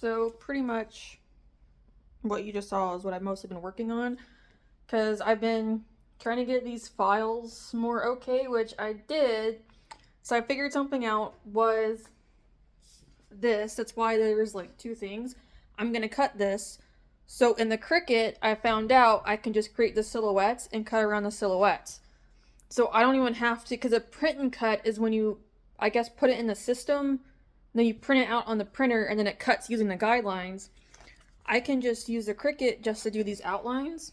So pretty much what you just saw is what I've mostly been working on because I've been trying to get these files more okay, which I did. So I figured something out was this. That's why there's like two things. I'm gonna cut this. So in the Cricut, I found out I can just create the silhouettes and cut around the silhouettes. So I don't even have to, because a print and cut is when you, I guess, put it in the system, then you print it out on the printer, and then it cuts using the guidelines. I can just use the Cricut just to do these outlines.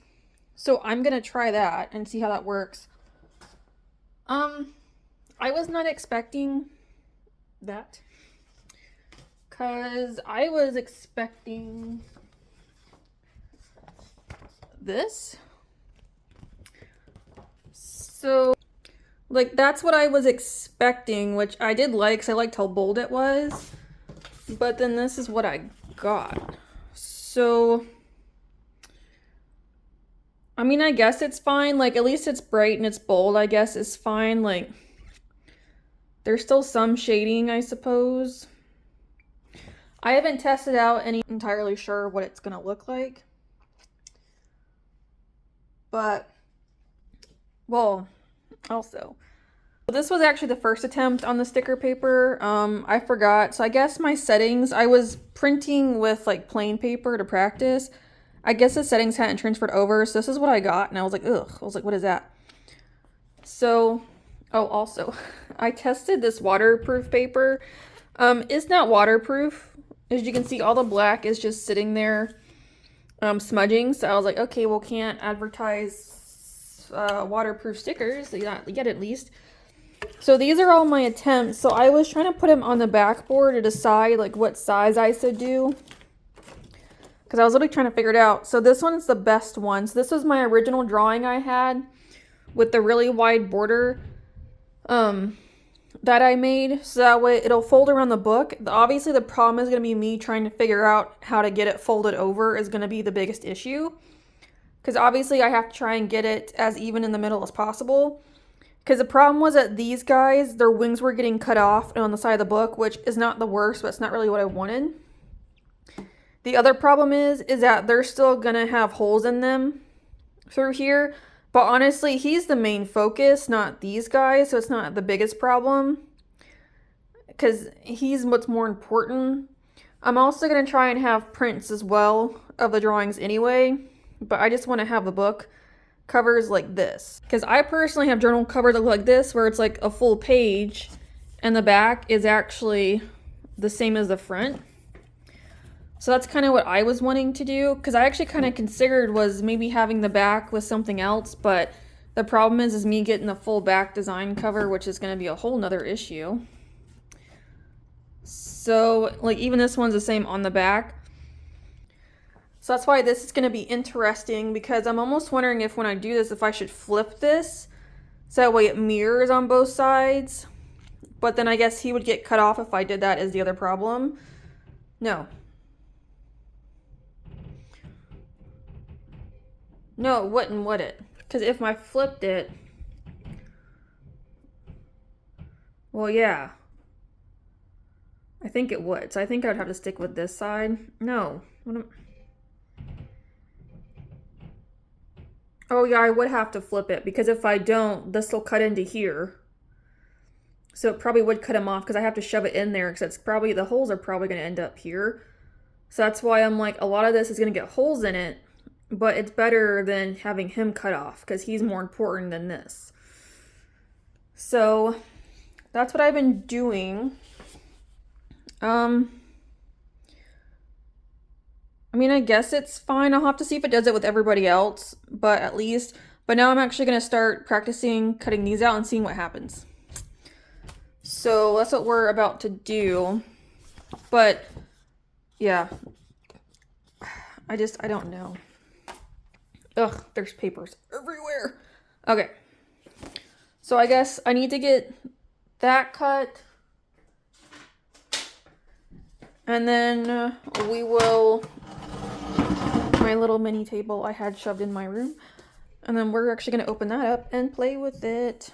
So I'm gonna try that and see how that works. I was not expecting that, because I was expecting this. So, like, that's what I was expecting, which I did like, because I liked how bold it was. But then this is what I got. So, I mean, I guess it's fine. Like, at least it's bright and it's bold, I guess it's fine. Like, there's still some shading, I suppose. I haven't tested out any entirely sure what it's gonna look like. But, well, also, this was actually the first attempt on the sticker paper. I forgot. So I guess my settings, I was printing with like plain paper to practice. I guess the settings hadn't transferred over. So this is what I got. And I was like, ugh. I was like, what is that? So, oh, also, I tested this waterproof paper. It's not waterproof. As you can see, all the black is just sitting there smudging. So I was like, okay, well, can't advertise waterproof stickers yet at least. So these are all my attempts. So I was trying to put them on the backboard to decide like what size I should do, because I was literally trying to figure it out. So this one's the best one. So this was my original drawing I had with the really wide border that I made, so that way it'll fold around the book. Obviously the problem is going to be me trying to figure out how to get it folded over is going to be the biggest issue, because obviously I have to try and get it as even in the middle as possible. Because the problem was that these guys, their wings were getting cut off on the side of the book, which is not the worst, but it's not really what I wanted. The other problem is that they're still gonna have holes in them through here. But honestly, he's the main focus, not these guys, so it's not the biggest problem, because he's what's more important. I'm also gonna try and have prints as well of the drawings anyway, but I just want to have the book covers like this, because I personally have journal covers that look like this, where it's like a full page and the back is actually the same as the front. So that's kind of what I was wanting to do, because I actually kind of considered was maybe having the back with something else, but the problem is me getting the full back design cover, which is going to be a whole nother issue. So like even this one's the same on the back. So that's why this is going to be interesting, because I'm almost wondering if when I do this, if I should flip this so that way it mirrors on both sides. But then I guess he would get cut off if I did that, is the other problem. No, it wouldn't, would it? Because if I flipped it, well, yeah, I think it would. So I think I would have to stick with this side. No. Oh yeah, I would have to flip it, because if I don't, this will cut into here. So it probably would cut him off, because I have to shove it in there, because it's probably, the holes are probably going to end up here. So that's why I'm like, a lot of this is going to get holes in it, but it's better than having him cut off, because he's more important than this. So that's what I've been doing. I mean, I guess it's fine. I'll have to see if it does it with everybody else, but at least, but now I'm actually going to start practicing cutting these out and seeing what happens. So that's what we're about to do. But yeah, I don't know. Ugh, there's papers everywhere. Okay. So I guess I need to get that cut. And then we will, my little mini table I had shoved in my room. And then we're actually going to open that up and play with it.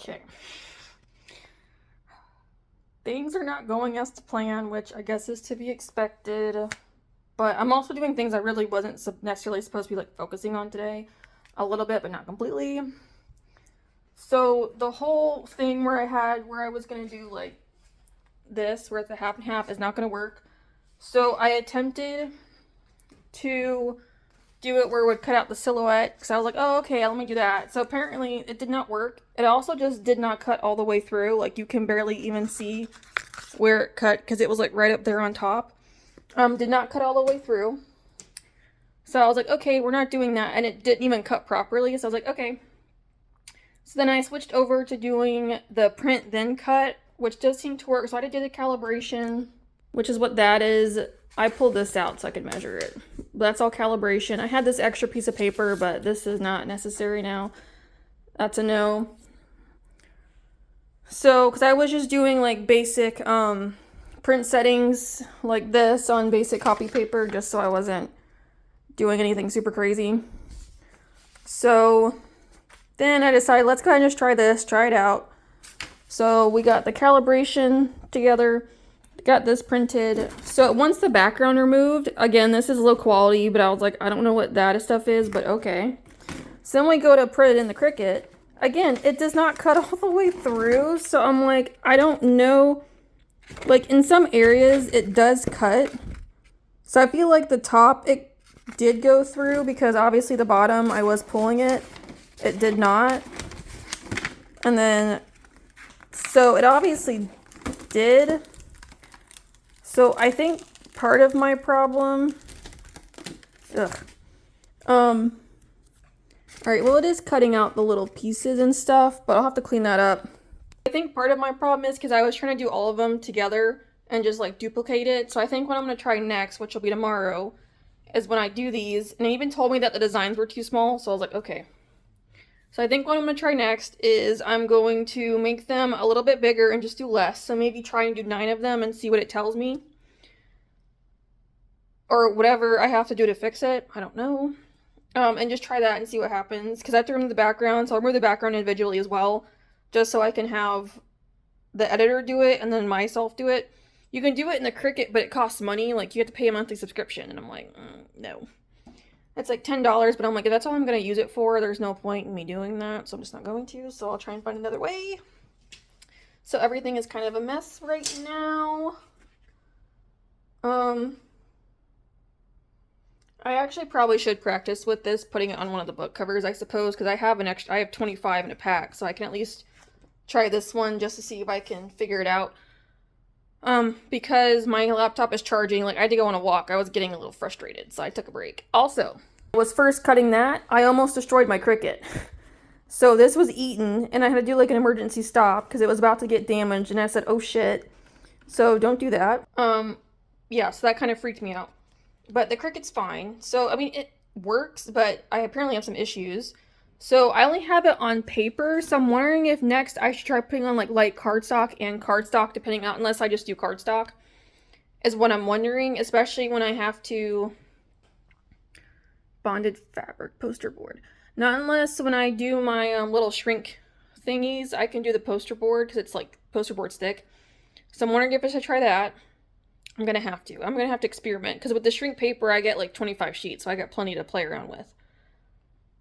Okay. Things are not going as to plan, which I guess is to be expected. But I'm also doing things I really wasn't necessarily supposed to be like focusing on today. A little bit, but not completely. So the whole thing where I was gonna do like this, where it's a half and half, is not gonna work. So I attempted to do it where it would cut out the silhouette, because I was like, oh, okay, let me do that. So apparently it did not work. It also just did not cut all the way through. Like, you can barely even see where it cut, because it was like right up there on top. Did not cut all the way through. So I was like, okay, we're not doing that. And it didn't even cut properly. So I was like, okay. So then I switched over to doing the print then cut, which does seem to work. So I did a calibration, which is what that is. I pulled this out so I could measure it. That's all calibration. I had this extra piece of paper, but this is not necessary now. That's a no. So, because I was just doing like basic print settings like this on basic copy paper, just so I wasn't doing anything super crazy. So then I decided, let's go ahead and just try this, try it out. So we got the calibration together. Got this printed. So once the background removed, again, this is low quality, but I was like, I don't know what that stuff is, but okay. So then we go to put it in the Cricut. Again, it does not cut all the way through. So I'm like, I don't know. Like, in some areas, it does cut. So I feel like the top, it did go through, because obviously the bottom, I was pulling it. It did not. And then, so it obviously did. So I think part of my problem, all right, well, it is cutting out the little pieces and stuff, but I'll have to clean that up. I think part of my problem is because I was trying to do all of them together and just like duplicate it. So I think what I'm going to try next, which will be tomorrow, is when I do these, and they even told me that the designs were too small. So I was like, okay. So I think what I'm going to try next is I'm going to make them a little bit bigger and just do less. So maybe try and do 9 of them and see what it tells me. Or whatever I have to do to fix it. I don't know. And just try that and see what happens. Because I have to remove the background, so I'll remove the background individually as well. Just so I can have the editor do it and then myself do it. You can do it in the Cricut, but it costs money. Like, you have to pay a monthly subscription. And I'm like, no. It's like $10, but I'm like, if that's all I'm going to use it for, there's no point in me doing that. So I'm just not going to. So I'll try and find another way. So everything is kind of a mess right now. I actually probably should practice with this, putting it on one of the book covers, I suppose, because I have 25 in a pack, so I can at least try this one just to see if I can figure it out. Because my laptop is charging, like, I had to go on a walk. I was getting a little frustrated, so I took a break. Also, I was first cutting that, I almost destroyed my Cricut. So this was eaten, and I had to do like an emergency stop because it was about to get damaged, and I said, oh shit. So don't do that. Yeah, so that kind of freaked me out. But the Cricut's fine. So, I mean, it works, but I apparently have some issues. So I only have it on paper, so I'm wondering if next I should try putting on like light cardstock and cardstock, depending on, unless I just do cardstock, is what I'm wondering, especially when I have to bonded fabric poster board. Not unless when I do my little shrink thingies, I can do the poster board, because it's like poster board stick. So I'm wondering if I should try that. I'm going to have to. I'm going to have to experiment, because with the shrink paper, I get like 25 sheets, so I got plenty to play around with.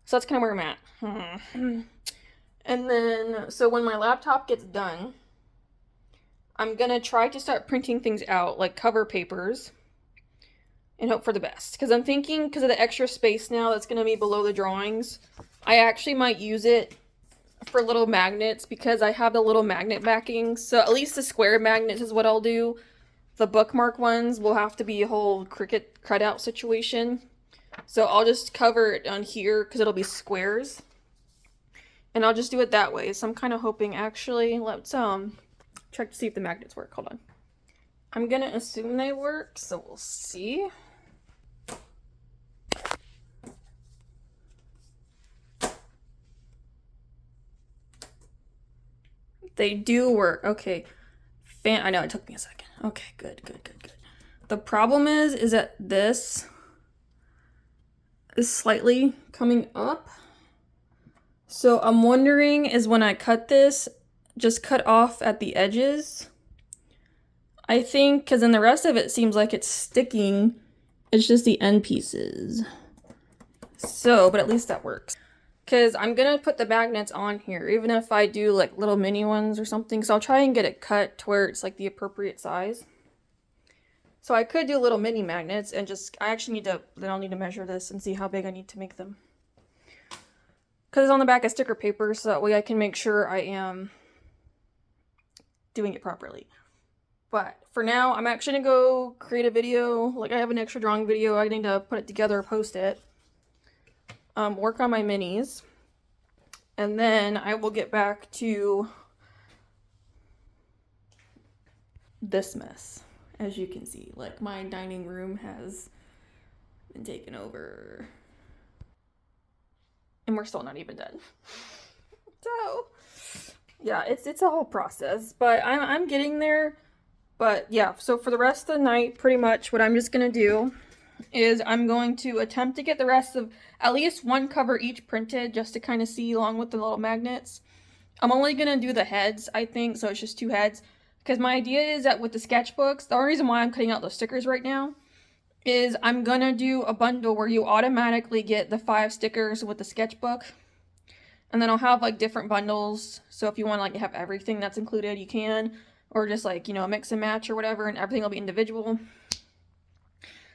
So that's kind of where I'm at. And then, so when my laptop gets done, I'm going to try to start printing things out, like cover papers, and hope for the best. Because I'm thinking, because of the extra space now that's going to be below the drawings, I actually might use it for little magnets, because I have the little magnet backing. So at least the square magnets is what I'll do. The bookmark ones will have to be a whole Cricut cutout situation. So I'll just cover it on here because it'll be squares. And I'll just do it that way. So I'm kind of hoping, actually, let's check to see if the magnets work. Hold on. I'm going to assume they work, so we'll see. They do work. Okay. I know, it took me a second. Okay, good. The problem is that this is slightly coming up. So I'm wondering is when I cut this, just cut off at the edges. I think, because then the rest of it seems like it's sticking. It's just the end pieces. So, but at least that works. Because I'm going to put the magnets on here, even if I do like little mini ones or something. So I'll try and get it cut to where it's like the appropriate size. So I could do little mini magnets and just, I actually need to, then I'll need to measure this and see how big I need to make them. Because it's on the back of sticker paper, so that way I can make sure I am doing it properly. But for now, I'm actually going to go create a video. Like I have an extra drawing video. I need to put it together, post it. Work on my minis. And then I will get back to this mess. As you can see, like my dining room has been taken over. And we're still not even done. So, yeah, it's a whole process, but I'm getting there. But yeah, so for the rest of the night, pretty much what I'm just going to do is I'm going to attempt to get the rest of at least one cover each printed just to kind of see along with the little magnets. I'm only going to do the heads, I think, so it's just 2 heads. Because my idea is that with the sketchbooks, the only reason why I'm cutting out those stickers right now is I'm going to do a bundle where you automatically get the 5 stickers with the sketchbook. And then I'll have like different bundles. So if you want to like have everything that's included, you can. Or just like, you know, mix and match or whatever, and everything will be individual.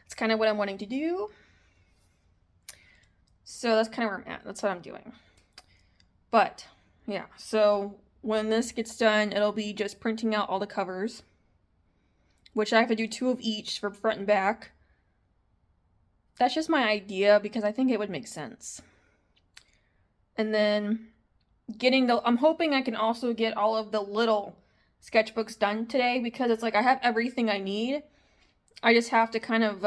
It's kind of what I'm wanting to do. So that's kind of where I'm at. That's what I'm doing. But yeah, so when this gets done, it'll be just printing out all the covers, which I have to do 2 of each for front and back. That's just my idea because I think it would make sense. And then I'm hoping I can also get all of the little sketchbooks done today because it's like I have everything I need. I just have to kind of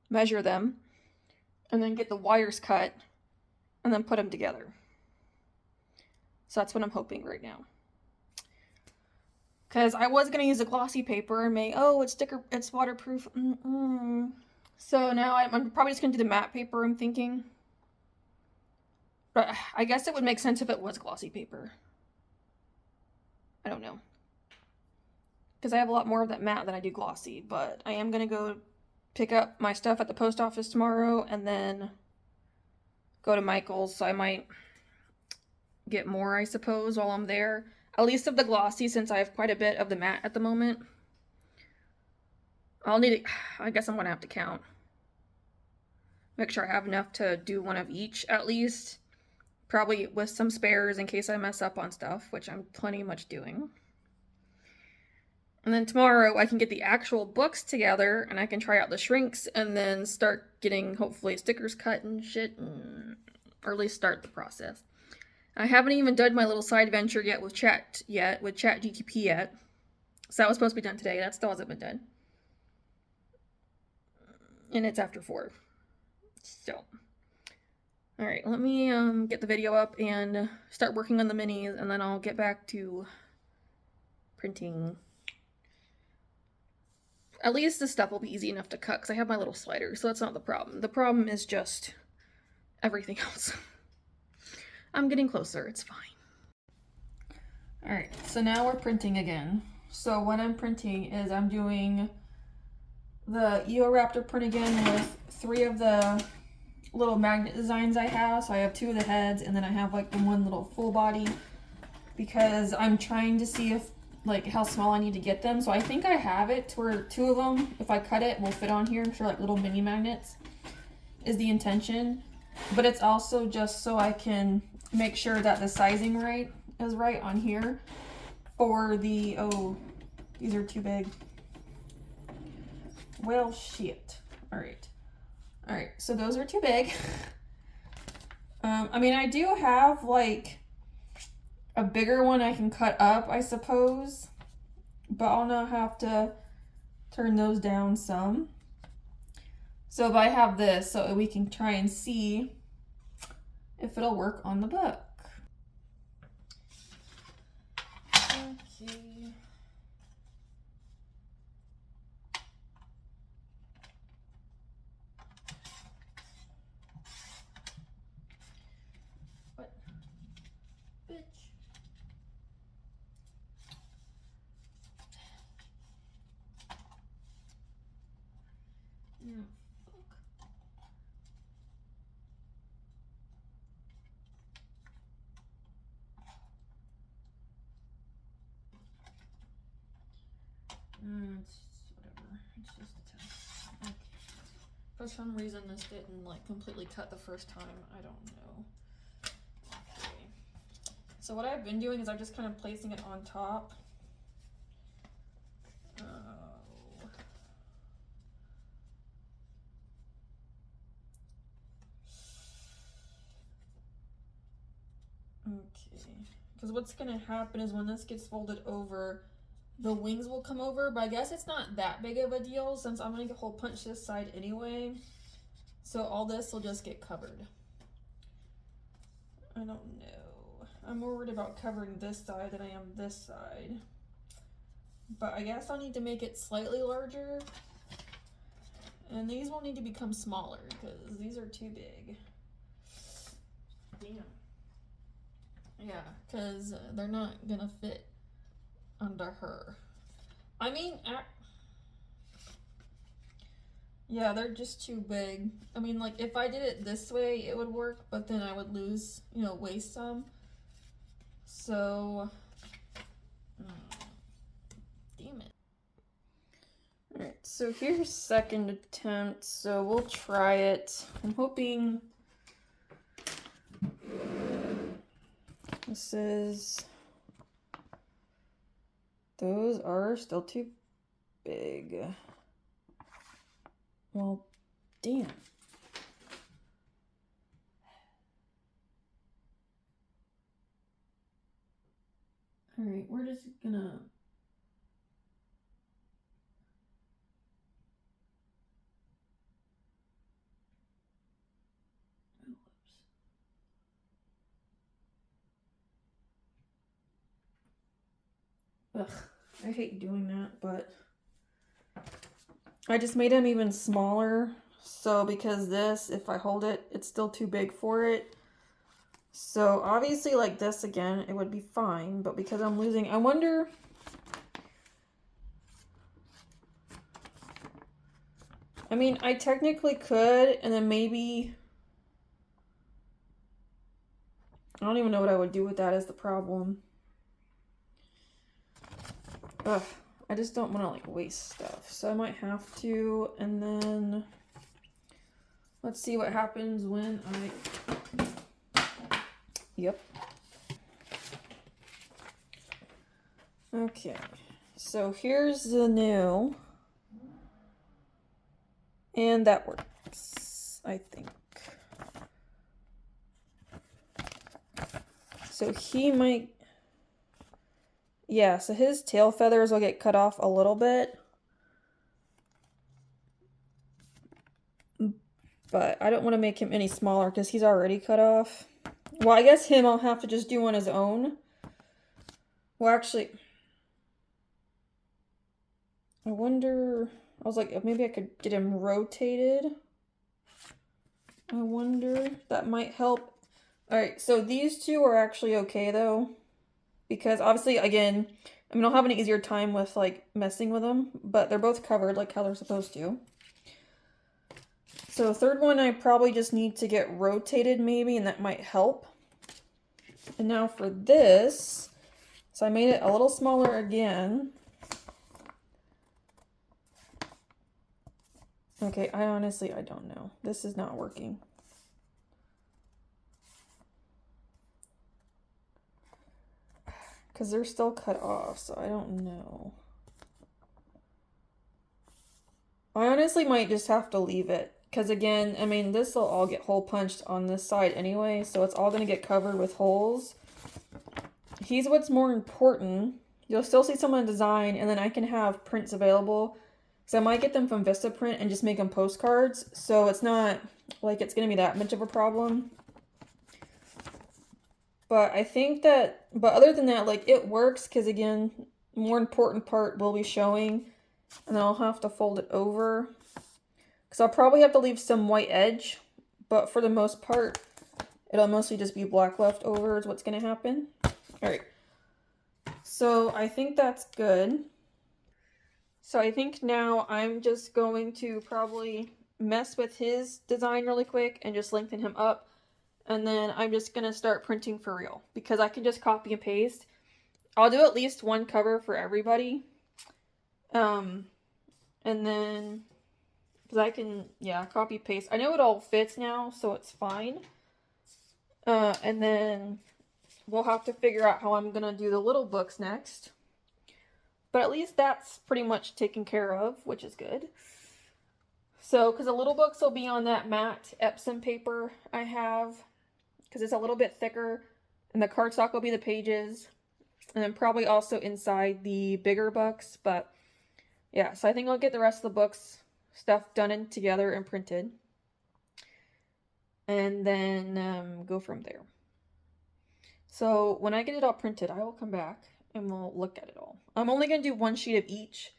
measure them and then get the wires cut and then put them together. So that's what I'm hoping right now. Because I was going to use a glossy paper and make, oh, it's waterproof. So now I'm probably just going to do the matte paper, I'm thinking. But I guess it would make sense if it was glossy paper. I don't know. Because I have a lot more of that matte than I do glossy. But I am going to go pick up my stuff at the post office tomorrow and then go to Michael's. So I might get more, I suppose, while I'm there. At least of the glossy, since I have quite a bit of the matte at the moment. I guess I'm going to have to count. Make sure I have enough to do 1 of each, at least. Probably with some spares in case I mess up on stuff, which I'm plenty much doing. And then tomorrow I can get the actual books together and I can try out the shrinks and then start getting, hopefully, stickers cut and shit, or at least start the process. I haven't even done my little side venture yet with ChatGPT yet. So that was supposed to be done today. That still hasn't been done. And it's after 4. So, alright, let me get the video up and start working on the minis, and then I'll get back to printing. At least this stuff will be easy enough to cut, because I have my little slider, so that's not the problem. The problem is just everything else. I'm getting closer, it's fine. Alright, so now we're printing again. So what I'm printing is I'm doing the Eoraptor print again with 3 of the little magnet designs I have. So I have 2 of the heads, and then I have like the 1 little full body because I'm trying to see if like how small I need to get them. So I think I have it to where 2 of them, if I cut it, will fit on here. I'm sure like little mini magnets is the intention, but it's also just so I can make sure that the sizing is right on here for the, oh, these are too big. Well, shit. Alright, so those are too big. I mean, I do have like a bigger one I can cut up, I suppose, but I'll now have to turn those down some. So if I have this, so we can try and see if it'll work on the book. Okay. But It's just a test. Okay. For some reason this didn't like completely cut the first time. I don't know. Okay. So what I've been doing is I'm just kind of placing it on top. Okay. Because what's going to happen is when this gets folded over, the wings will come over, but I guess it's not that big of a deal since I'm going to hole punch this side anyway. So all this will just get covered. I don't know. I'm more worried about covering this side than I am this side. But I guess I'll need to make it slightly larger. And these will need to become smaller because these are too big. Damn. Yeah, because they're not gonna fit under her. I mean, yeah, they're just too big. I mean, like, if I did it this way, it would work, but then I would lose, you know, waste some. So, damn it. Alright, so here's second attempt, so we'll try it. I'm hoping this is... Those are still too big. Well, damn. Alright, we're just gonna... Ugh, I hate doing that, but I just made them even smaller. So because this, if I hold it, it's still too big for it. So obviously like this again, it would be fine, but because I'm losing, I wonder... I mean, I technically could, and then maybe... I don't even know what I would do with that as the problem. Ugh, I just don't want to like waste stuff. So I might have to, and then let's see what happens when I... Yep. Okay, so here's the new. And that works, I think. So he might... Yeah, so his tail feathers will get cut off a little bit. But I don't want to make him any smaller because he's already cut off. Well, I guess him I'll have to just do on his own. Well, actually... I wonder... I was like, maybe I could get him rotated. I wonder. That might help. Alright, so these two are actually okay, though. Because, obviously, again, I mean, I'll have an easier time with, like, messing with them. But they're both covered, like how they're supposed to. So, the third one, I probably just need to get rotated, maybe, and that might help. And now for this... So, I made it a little smaller again. Okay, I don't know. This is not working. Because they're still cut off, so I don't know. I honestly might just have to leave it. Because again, I mean, this will all get hole punched on this side anyway, so it's all going to get covered with holes. He's what's more important. You'll still see some on design, and then I can have prints available. So I might get them from Vistaprint and just make them postcards. So it's not like it's going to be that much of a problem. But I think that, but other than that, like it works because again, more important part will be showing. And then I'll have to fold it over. Because I'll probably have to leave some white edge. But for the most part, it'll mostly just be black left over is what's going to happen. Alright. So I think that's good. So I think now I'm just going to probably mess with his design really quick and just lengthen him up. And then I'm just going to start printing for real. Because I can just copy and paste. I'll do at least one cover for everybody. And then, because I can, yeah, copy paste. I know it all fits now, so it's fine. And then we'll have to figure out how I'm going to do the little books next. But at least that's pretty much taken care of, which is good. So, because the little books will be on that matte Epsom paper I have, because it's a little bit thicker, and the cardstock will be the pages, and then probably also inside the bigger books. But yeah, so I think I'll get the rest of the books stuff done and together and printed, and then go from there. So when I get it all printed, I will come back and we'll look at it all. I'm only going to do one sheet of each,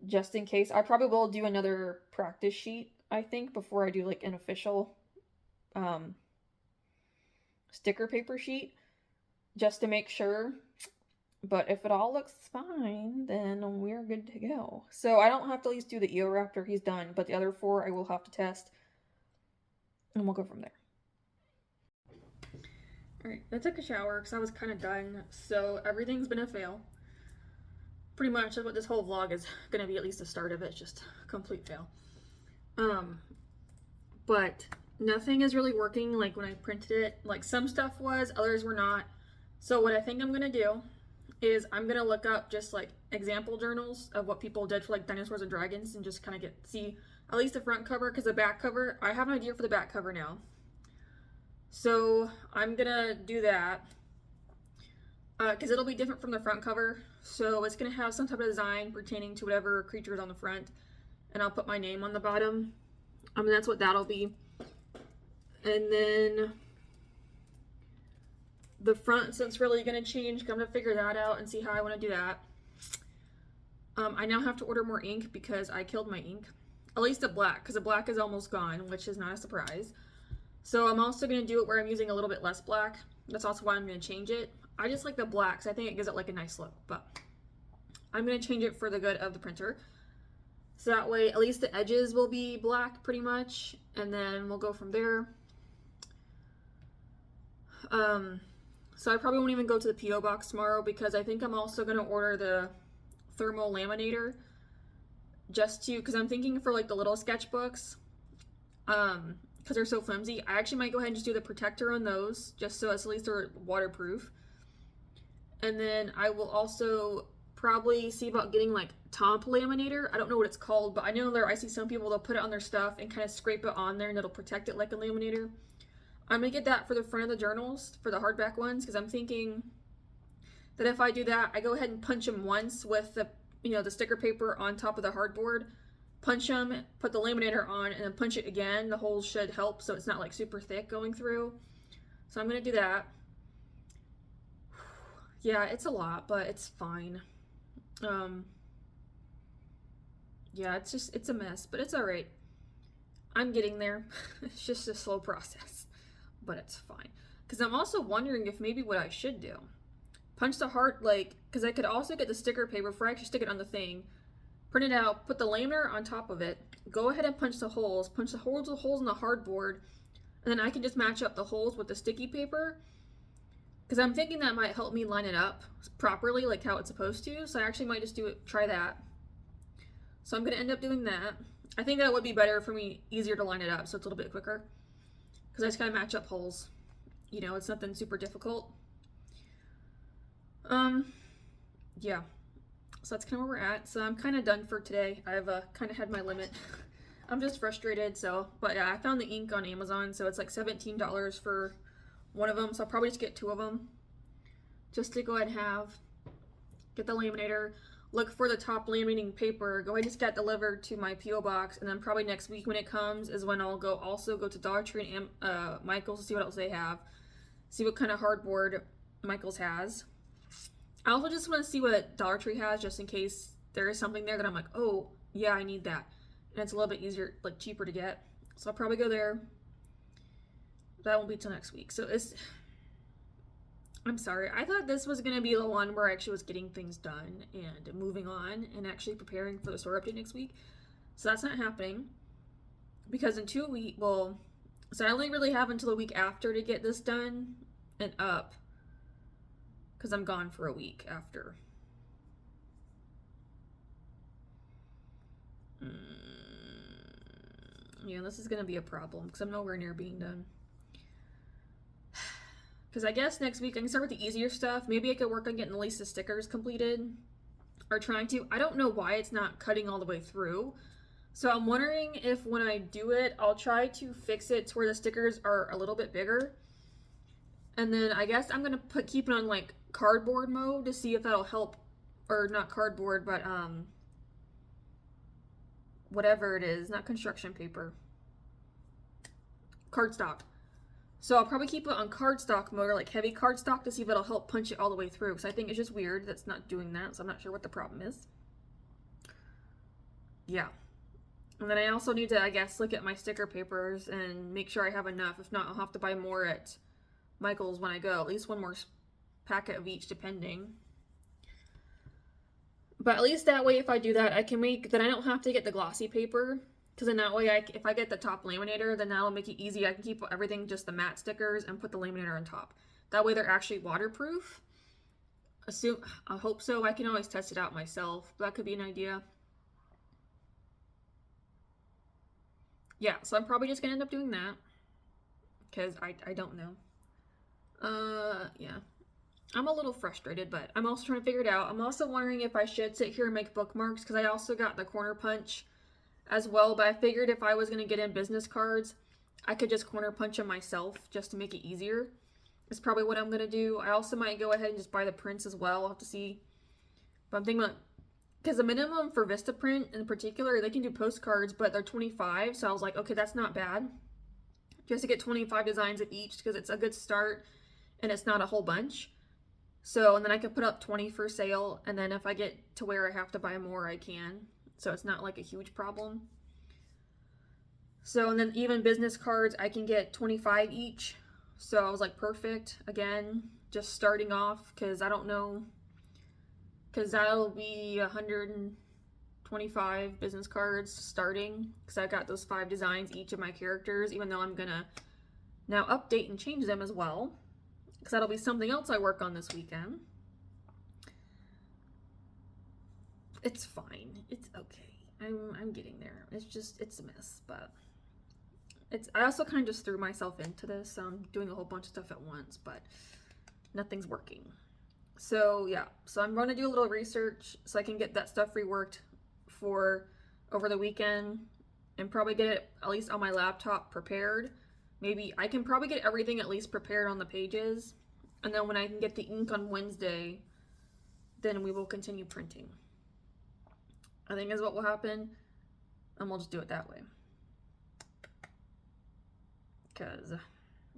just in case. I probably will do another practice sheet, I think, before I do like an official sticker paper sheet, just to make sure. But if it all looks fine, then we're good to go. So I don't have to at least do the Eoraptor, he's done, but the other 4 I will have to test, and we'll go from there. Alright, I took a shower because I was kind of done, so everything's been a fail. Pretty much what this whole vlog is going to be, at least the start of it, just a complete fail. But nothing is really working like when I printed it. Like some stuff was, others were not. So what I think I'm going to do is I'm going to look up just like example journals of what people did for like dinosaurs and dragons and just kind of see at least the front cover, because the back cover, I have an idea for the back cover now. So I'm going to do that because it'll be different from the front cover. So it's going to have some type of design pertaining to whatever creature is on the front, and I'll put my name on the bottom. That's what that'll be. And then the front, so it's really going to change. I'm going to figure that out and see how I want to do that. I now have to order more ink because I killed my ink. At least the black, because the black is almost gone, which is not a surprise. So I'm also going to do it where I'm using a little bit less black. That's also why I'm going to change it. I just like the black, so I think it gives it like a nice look. But I'm going to change it for the good of the printer. So that way, at least the edges will be black pretty much. And then we'll go from there. So I probably won't even go to the P.O. box tomorrow because I think I'm also going to order the thermal laminator just to, because I'm thinking for like the little sketchbooks, because they're so flimsy, I actually might go ahead and just do the protector on those just so at least they're waterproof. And then I will also probably see about getting like top laminator. I don't know what it's called, but I know I see some people, they'll put it on their stuff and kind of scrape it on there and it'll protect it like a laminator. I'm going to get that for the front of the journals, for the hardback ones, because I'm thinking that if I do that, I go ahead and punch them once with the, the sticker paper on top of the hardboard, punch them, put the laminator on, and then punch it again. The holes should help so it's not like super thick going through. So I'm going to do that. Yeah, it's a lot, but it's fine. Yeah, it's a mess, but it's all right. I'm getting there. It's just a slow process, but it's fine. Because I'm also wondering if maybe what I should do, punch the heart, like, because I could also get the sticker paper before I actually stick it on the thing, print it out, put the laminator on top of it, go ahead and punch the holes in the hardboard, and then I can just match up the holes with the sticky paper. Because I'm thinking that might help me line it up properly, like how it's supposed to. So I actually might just try that. So I'm going to end up doing that. I think that would be better for me, easier to line it up, so it's a little bit quicker. Because I just kind of match up holes. It's nothing super difficult. Yeah. So that's kind of where we're at. So I'm kind of done for today. I've kind of had my limit. I'm just frustrated, but yeah, I found the ink on Amazon, so it's like $17 for one of them. So I'll probably just get 2 of them. Just to go ahead and get the laminator. Look for the top laminating paper. Go ahead and just get delivered to my P.O. box, and then probably next week when it comes is when I'll go to Dollar Tree and Michael's to see what else they have. See what kind of hardboard Michael's has. I also just want to see what Dollar Tree has, just in case there is something there that I'm like, oh yeah, I need that, and it's a little bit easier, like cheaper to get. So I'll probably go there. That won't be till next week. So I'm sorry. I thought this was going to be the one where I actually was getting things done and moving on and actually preparing for the store update next week. So that's not happening. Because in 2 weeks, so I only really have until the week after to get this done and up. Because I'm gone for a week after. Yeah, this is gonna be a problem because I'm nowhere near being done. Because I guess next week I can start with the easier stuff. Maybe I could work on getting at least the stickers completed. Or trying to. I don't know why it's not cutting all the way through. So I'm wondering if when I do it, I'll try to fix it to where the stickers are a little bit bigger. And then I guess I'm going to keep it on like cardboard mode to see if that'll help. Or not cardboard, but whatever it is. Not construction paper. Cardstock. So I'll probably keep it on cardstock mode, or like heavy cardstock, to see if it'll help punch it all the way through. Because I think it's just weird that's not doing that, so I'm not sure what the problem is. Yeah. And then I also need to, I guess, look at my sticker papers and make sure I have enough. If not, I'll have to buy more at Michael's when I go. At least one more packet of each, depending. But at least that way, if I do that, I can make, then I don't have to get the glossy paper. Because then that way, if I get the top laminator, then that'll make it easy. I can keep everything just the matte stickers and put the laminator on top. That way they're actually waterproof. I hope so. I can always test it out myself. But that could be an idea. Yeah, so I'm probably just going to end up doing that. Because I don't know. Yeah. I'm a little frustrated, but I'm also trying to figure it out. I'm also wondering if I should sit here and make bookmarks. Because I also got the corner punch as well, but I figured if I was going to get in business cards, I could just corner punch them myself just to make it easier. It's probably what I'm going to do. I also might go ahead and just buy the prints as well. I'll have to see. But I'm thinking about, because the minimum for Vistaprint in particular, they can do postcards, but they're 25. So I was like, okay, that's not bad. Just to get 25 designs of each, because it's a good start and it's not a whole bunch. So, and then I can put up 20 for sale. And then if I get to where I have to buy more, I can. So it's not like a huge problem. So, and then even business cards, I can get 25 each. So I was like, perfect. Again, just starting off, because I don't know. Because that'll be 125 business cards starting. Because I got those 5 designs each of my characters, even though I'm going to now update and change them as well. Because that'll be something else I work on this weekend. It's fine. It's okay. I'm getting there. It's a mess, but I also kind of just threw myself into this. So I'm doing a whole bunch of stuff at once, but nothing's working. So yeah, so I'm going to do a little research so I can get that stuff reworked for over the weekend and probably get it at least on my laptop prepared. Maybe I can probably get everything at least prepared on the pages. And then when I can get the ink on Wednesday, then we will continue printing. I think is what will happen, and we'll just do it that way. Because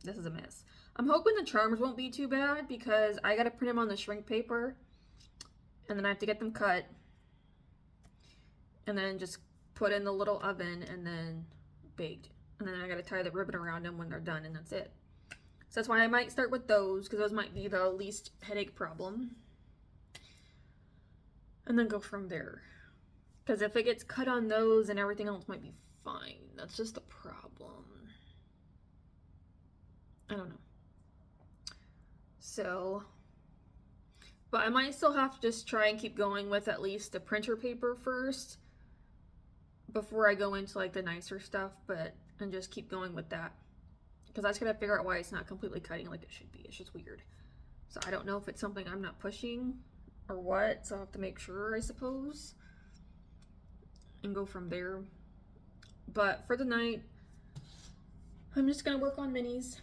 this is a mess. I'm hoping the charms won't be too bad, because I got to print them on the shrink paper, and then I have to get them cut, and then just put in the little oven, and then baked. And then I got to tie the ribbon around them when they're done, and that's it. So that's why I might start with those, because those might be the least headache problem. And then go from there. Because if it gets cut on those, and everything else might be fine. That's just the problem. I don't know. So, but I might still have to just try and keep going with at least the printer paper first before I go into like the nicer stuff, and just keep going with that. Because I just gotta figure out why it's not completely cutting like it should be. It's just weird. So I don't know if it's something I'm not pushing or what, so I'll have to make sure, I suppose, and go from there. But for the night, I'm just gonna work on minis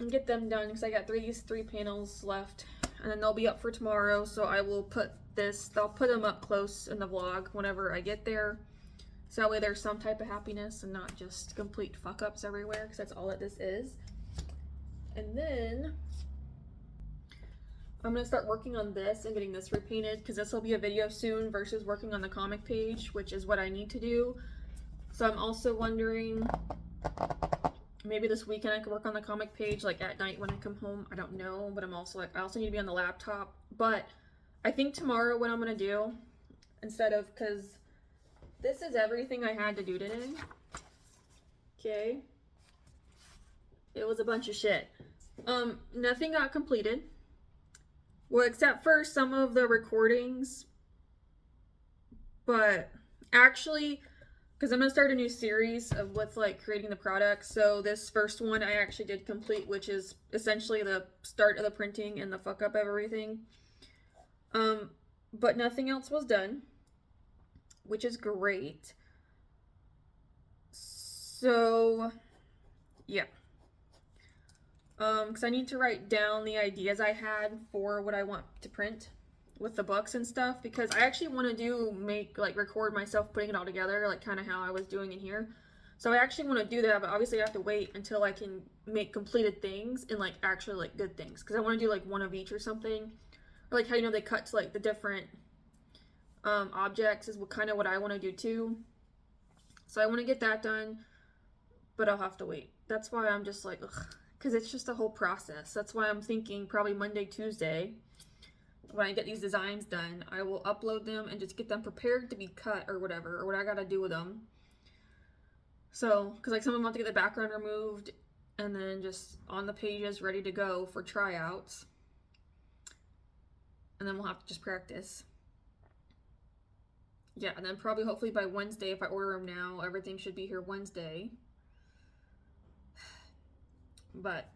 and get them done, because I got these 3 panels left, and then they'll be up for tomorrow. So I will I'll put them up close in the vlog whenever I get there, so that way there's some type of happiness and not just complete fuck ups everywhere, because that's all that this is. And then I'm gonna start working on this and getting this repainted, because this will be a video soon versus working on the comic page, which is what I need to do. So I'm also wondering, maybe this weekend I could work on the comic page, like at night when I come home. I don't know, but I'm also like, I also need to be on the laptop. But I think tomorrow what I'm gonna do, because this is everything I had to do today. Okay. It was a bunch of shit. Nothing got completed. Well, except for some of the recordings. But actually, because I'm gonna start a new series of with like creating the products. So this first one I actually did complete, which is essentially the start of the printing and the fuck up of everything. But nothing else was done, which is great. So yeah. Because I need to write down the ideas I had for what I want to print with the books and stuff, because I actually want to record myself putting it all together, like kind of how I was doing in here. So I actually want to do that, but obviously I have to wait until I can make completed things and like actually like good things, because I want to do like one of each or something, or like how they cut to like the different objects is kind of what I want to do too. So I want to get that done, but I'll have to wait. That's why I'm just like, ugh, because it's just a whole process. That's why I'm thinking probably Monday, Tuesday, when I get these designs done, I will upload them and just get them prepared to be cut or whatever, or what I gotta do with them. So, because like some of them have to get the background removed and then just on the pages ready to go for tryouts. And then we'll have to just practice. Yeah, and then probably hopefully by Wednesday, if I order them now, everything should be here Wednesday. But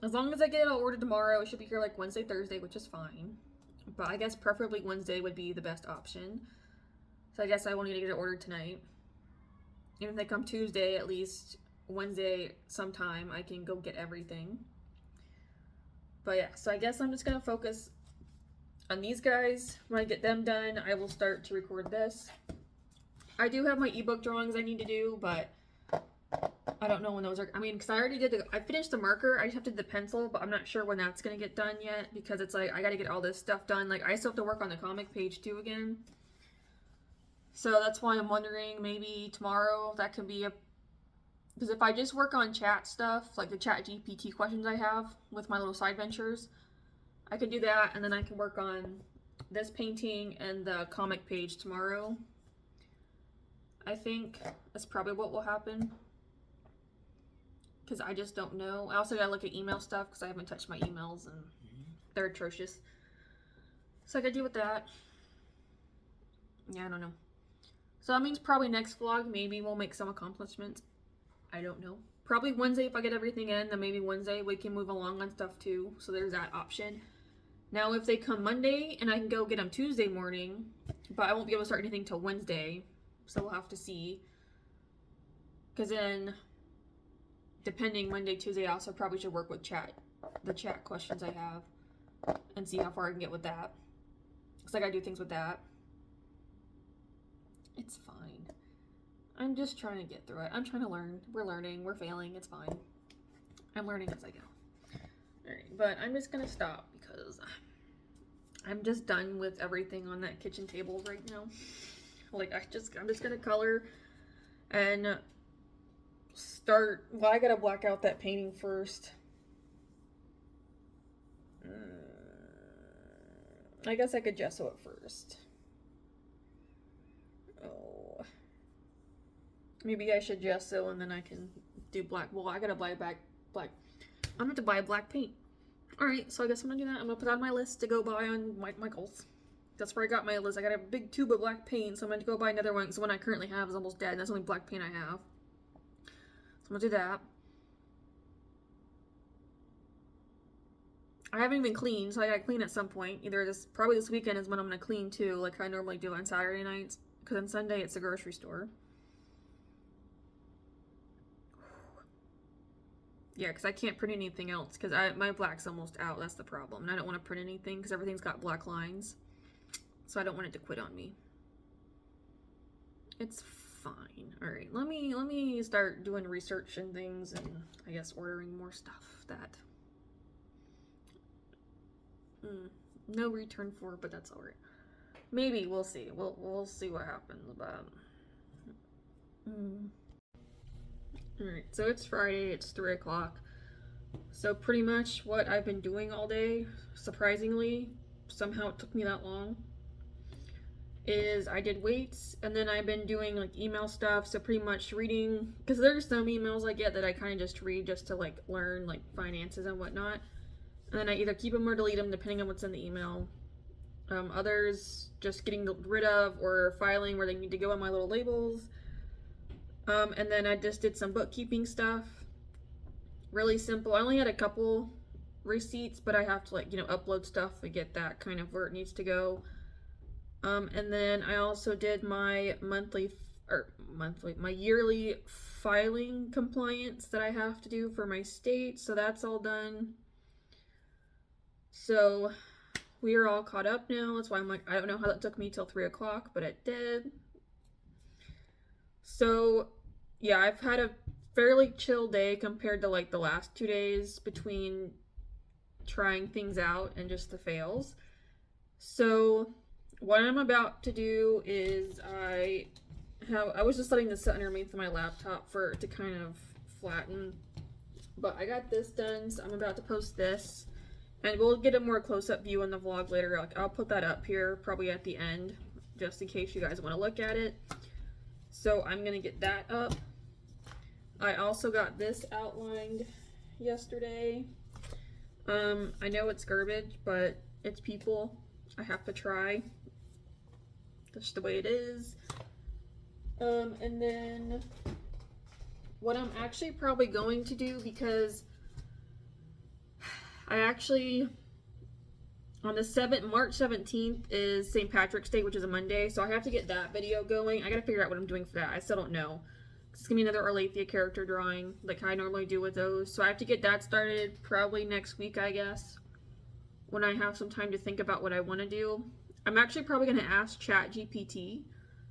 as long as I get it all ordered tomorrow, it should be here like Wednesday, Thursday, which is fine. But I guess preferably Wednesday would be the best option. So I guess I will need to get it ordered tonight. Even if they come Tuesday, at least Wednesday sometime, I can go get everything. But yeah, so I guess I'm just going to focus on these guys. When I get them done, I will start to record this. I do have my ebook drawings I need to do, but I don't know when those are. I mean, because I already did I finished the marker. I just have to do the pencil, but I'm not sure when that's going to get done yet, because it's like I got to get all this stuff done. Like I still have to work on the comic page too again. So that's why I'm wondering maybe tomorrow that could be because if I just work on chat stuff, like the chat GPT questions I have with my little side ventures, I can do that, and then I can work on this painting and the comic page tomorrow. I think that's probably what will happen, because I just don't know. I also gotta look at email stuff, because I haven't touched my emails and they're atrocious. So I gotta deal with that. Yeah, I don't know. So that means probably next vlog, maybe we'll make some accomplishments. I don't know. Probably Wednesday if I get everything in, then maybe Wednesday we can move along on stuff too. So there's that option. Now if they come Monday and I can go get them Tuesday morning, but I won't be able to start anything till Wednesday. So we'll have to see. Because then, depending Monday, Tuesday, I also probably should work with the chat questions I have, and see how far I can get with that. Because I gotta do things with that. It's fine. I'm just trying to get through it. I'm trying to learn. We're learning. We're failing. It's fine. I'm learning as I go. Alright, but I'm just gonna stop because I'm just done with everything on that kitchen table right now. Like, I'm just gonna color and start. Well, I gotta black out that painting first. I guess I could gesso it first. Oh. Maybe I should gesso and then I can do black. Well, I gotta buy black. I'm gonna have to buy black paint. Alright, so I guess I'm gonna do that. I'm gonna put on my list to go buy on Michael's. That's where I got my list. I got a big tube of black paint, so I'm gonna go buy another one because the one I currently have is almost dead, and that's the only black paint I have. So I'm gonna do that. I haven't even cleaned, so I gotta clean at some point. Probably this weekend is when I'm gonna clean too, like I normally do on Saturday nights, because on Sunday it's the grocery store. Yeah, because I can't print anything else, because my black's almost out. That's the problem, and I don't want to print anything because everything's got black lines, so I don't want it to quit on me. It's fine. All right, let me start doing research and things, and I guess ordering more stuff that no return for, but that's all right. Maybe we'll see. We'll see what happens. But Alright, so it's Friday, it's 3 o'clock. So pretty much what I've been doing all day, surprisingly, somehow it took me that long, is I did weights, and then I've been doing like email stuff, so pretty much reading, because there's some emails I get that I kind of just read just to like learn like finances and whatnot, and then I either keep them or delete them depending on what's in the email. Others just getting rid of or filing where they need to go on my little labels. And then I just did some bookkeeping stuff. Really simple. I only had a couple receipts, but I have to upload stuff and get that kind of where it needs to go. And then I also did my my yearly filing compliance that I have to do for my state. So that's all done. So we are all caught up now. That's why I'm like, I don't know how that took me till 3 o'clock, but it did. So yeah, I've had a fairly chill day compared to like the last 2 days between trying things out and just the fails. So what I'm about to do is I was just letting this sit underneath my laptop for it to kind of flatten, but I got this done, so I'm about to post this, and we'll get a more close-up view in the vlog later. Like, I'll put that up here probably at the end just in case you guys want to look at it. So I'm gonna get that up. I also got this outlined yesterday. I know it's garbage, but it's people. I have to try. That's the way it is. And then what I'm actually probably going to do, because I actually, on the March 17th is St. Patrick's Day, which is a Monday, so I have to get that video going. I gotta figure out what I'm doing for that. I still don't know. It's gonna be another Orlathea character drawing, like I normally do with those. So I have to get that started probably next week, I guess, when I have some time to think about what I want to do. I'm actually probably gonna ask ChatGPT,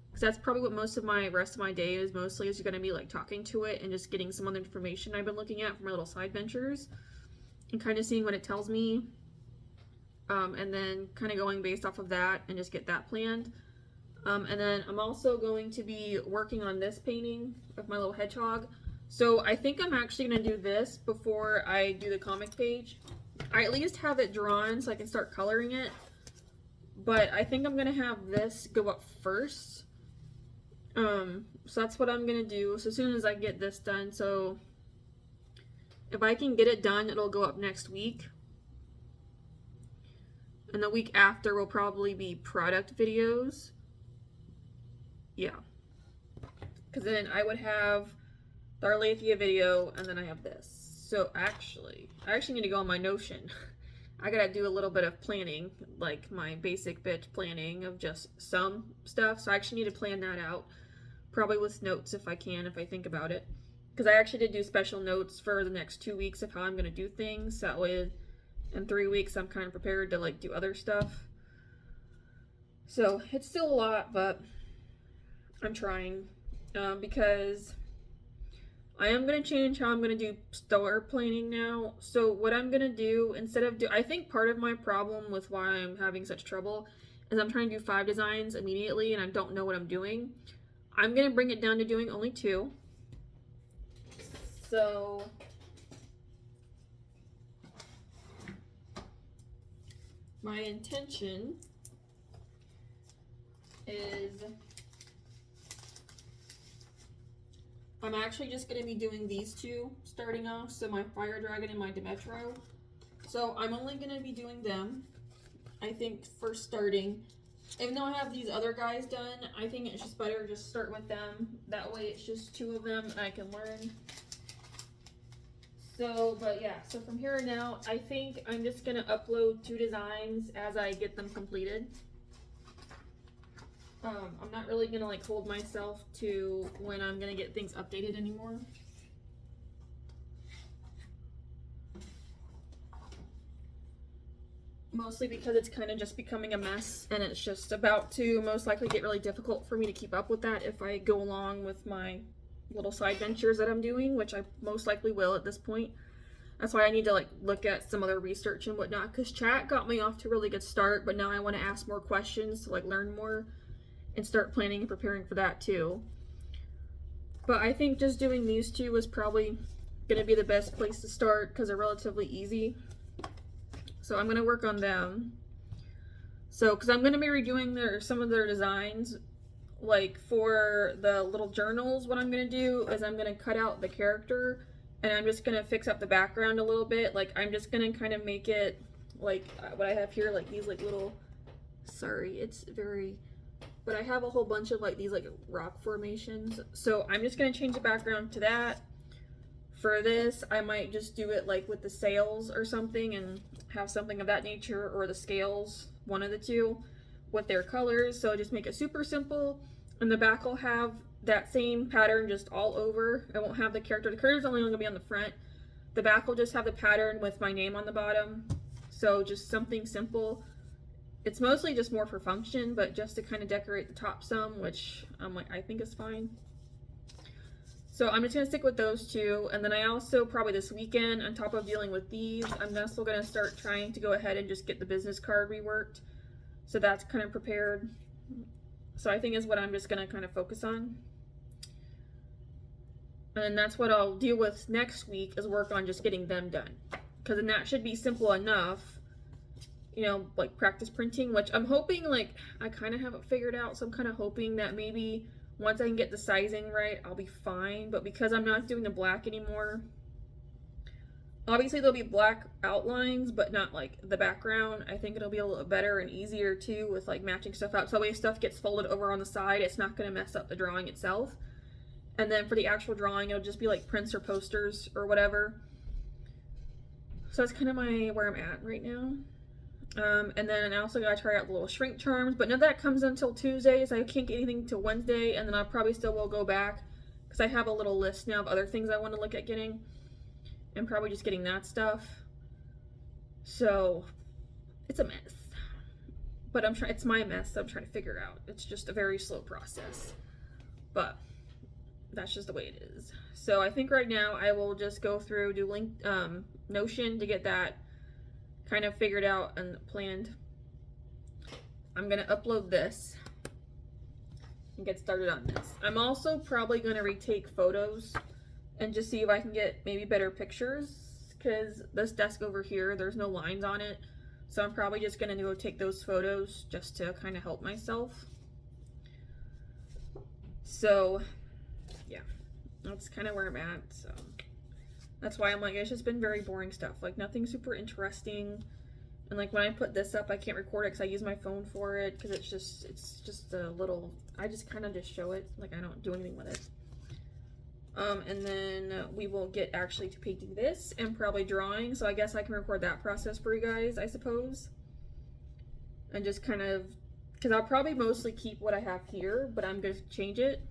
because that's probably what most of my rest of my day is mostly, is going to be like talking to it and just getting some other information I've been looking at for my little side ventures and kind of seeing what it tells me, and then kind of going based off of that and just get that planned. And then I'm also going to be working on this painting of my little hedgehog. So I think I'm actually going to do this before I do the comic page. I at least have it drawn so I can start coloring it, but I think I'm going to have this go up first. So that's what I'm gonna do. So as soon as I get this done, so if I can get it done, it'll go up next week. And the week after will probably be product videos. Yeah. Because then I would have the Orlathea video, and then I have this. So I actually need to go on my Notion. I gotta do a little bit of planning, like my basic bitch planning of just some stuff. So I actually need to plan that out. Probably with notes if I can, if I think about it. Because I actually did do special notes for the next 2 weeks of how I'm going to do things. That way in 3 weeks I'm kind of prepared to like do other stuff. So it's still a lot, but I'm trying. Because I am going to change how I'm going to do store planning now. So what I'm going to do, I think part of my problem with why I'm having such trouble is I'm trying to do 5 designs immediately and I don't know what I'm doing. I'm going to bring it down to doing only 2. So my intention is I'm actually just going to be doing these 2 starting off. So my Fire Dragon and my Demetro. So I'm only going to be doing them, I think, for starting. Even though I have these other guys done, I think it's just better just start with them. That way it's just 2 of them and I can learn. So, but yeah, so from here on out, I think I'm just going to upload 2 designs as I get them completed. I'm not really going to like hold myself to when I'm going to get things updated anymore. Mostly because it's kind of just becoming a mess and it's just about to most likely get really difficult for me to keep up with that if I go along with my little side ventures that I'm doing, which I most likely will at this point. That's why I need to like look at some other research and whatnot, because chat got me off to a really good start, but now I want to ask more questions to like learn more and start planning and preparing for that too. But I think just doing these 2 is probably going to be the best place to start because they're relatively easy. So I'm going to work on them. So, because I'm going to be redoing some of their designs. Like for the little journals, what I'm going to do is I'm going to cut out the character and I'm just going to fix up the background a little bit. Like I'm just going to kind of make it like what I have here, like these like little Sorry, it's very, but I have a whole bunch of like these like rock formations. So I'm just gonna change the background to that. For this, I might just do it like with the sails or something and have something of that nature, or the scales, one of the two, with their colors. So just make it super simple. And the back will have that same pattern just all over. I won't have the character. The character's only gonna be on the front. The back will just have the pattern with my name on the bottom. So just something simple. It's mostly just more for function, but just to kind of decorate the top some, which I think is fine. So I'm just gonna stick with those two, and then I also probably this weekend, on top of dealing with these, I'm also gonna start trying to go ahead and just get the business card reworked. So that's kind of prepared. So I think is what I'm just gonna kind of focus on. And then that's what I'll deal with next week, is work on just getting them done. Because then that should be simple enough, you know, like practice printing, which I'm hoping, like, I kind of have it figured out. So I'm kind of hoping that maybe once I can get the sizing right, I'll be fine. But because I'm not doing the black anymore, obviously there'll be black outlines, but not like the background. I think it'll be a little better and easier too with like matching stuff up. So that way stuff gets folded over on the side, it's not going to mess up the drawing itself. And then for the actual drawing, it'll just be like prints or posters or whatever. So that's kind of where I'm at right now. And then I also gotta try out the little shrink charms, but none of that comes until Tuesday, so I can't get anything till Wednesday. And then I probably still will go back because I have a little list now of other things I want to look at getting, and probably just getting that stuff. So it's a mess, but I'm trying. It's my mess, so I'm trying to figure out. It's just a very slow process, but that's just the way it is. So I think right now I will just go through, do Notion to get that kind of figured out and planned. I'm gonna upload this and get started on this. I'm also probably gonna retake photos and just see if I can get maybe better pictures, because this desk over here, there's no lines on it. So I'm probably just gonna go take those photos just to kind of help myself. So yeah, that's kind of where I'm at. So that's why I'm like, it's just been very boring stuff, like nothing super interesting. And like when I put this up, I can't record it because I use my phone for it, because it's just a little, I just kind of just show it, like I don't do anything with it. And then we will get actually to painting this and probably drawing, so I guess I can record that process for you guys, I suppose. And just kind of, because I'll probably mostly keep what I have here, but I'm going to change it,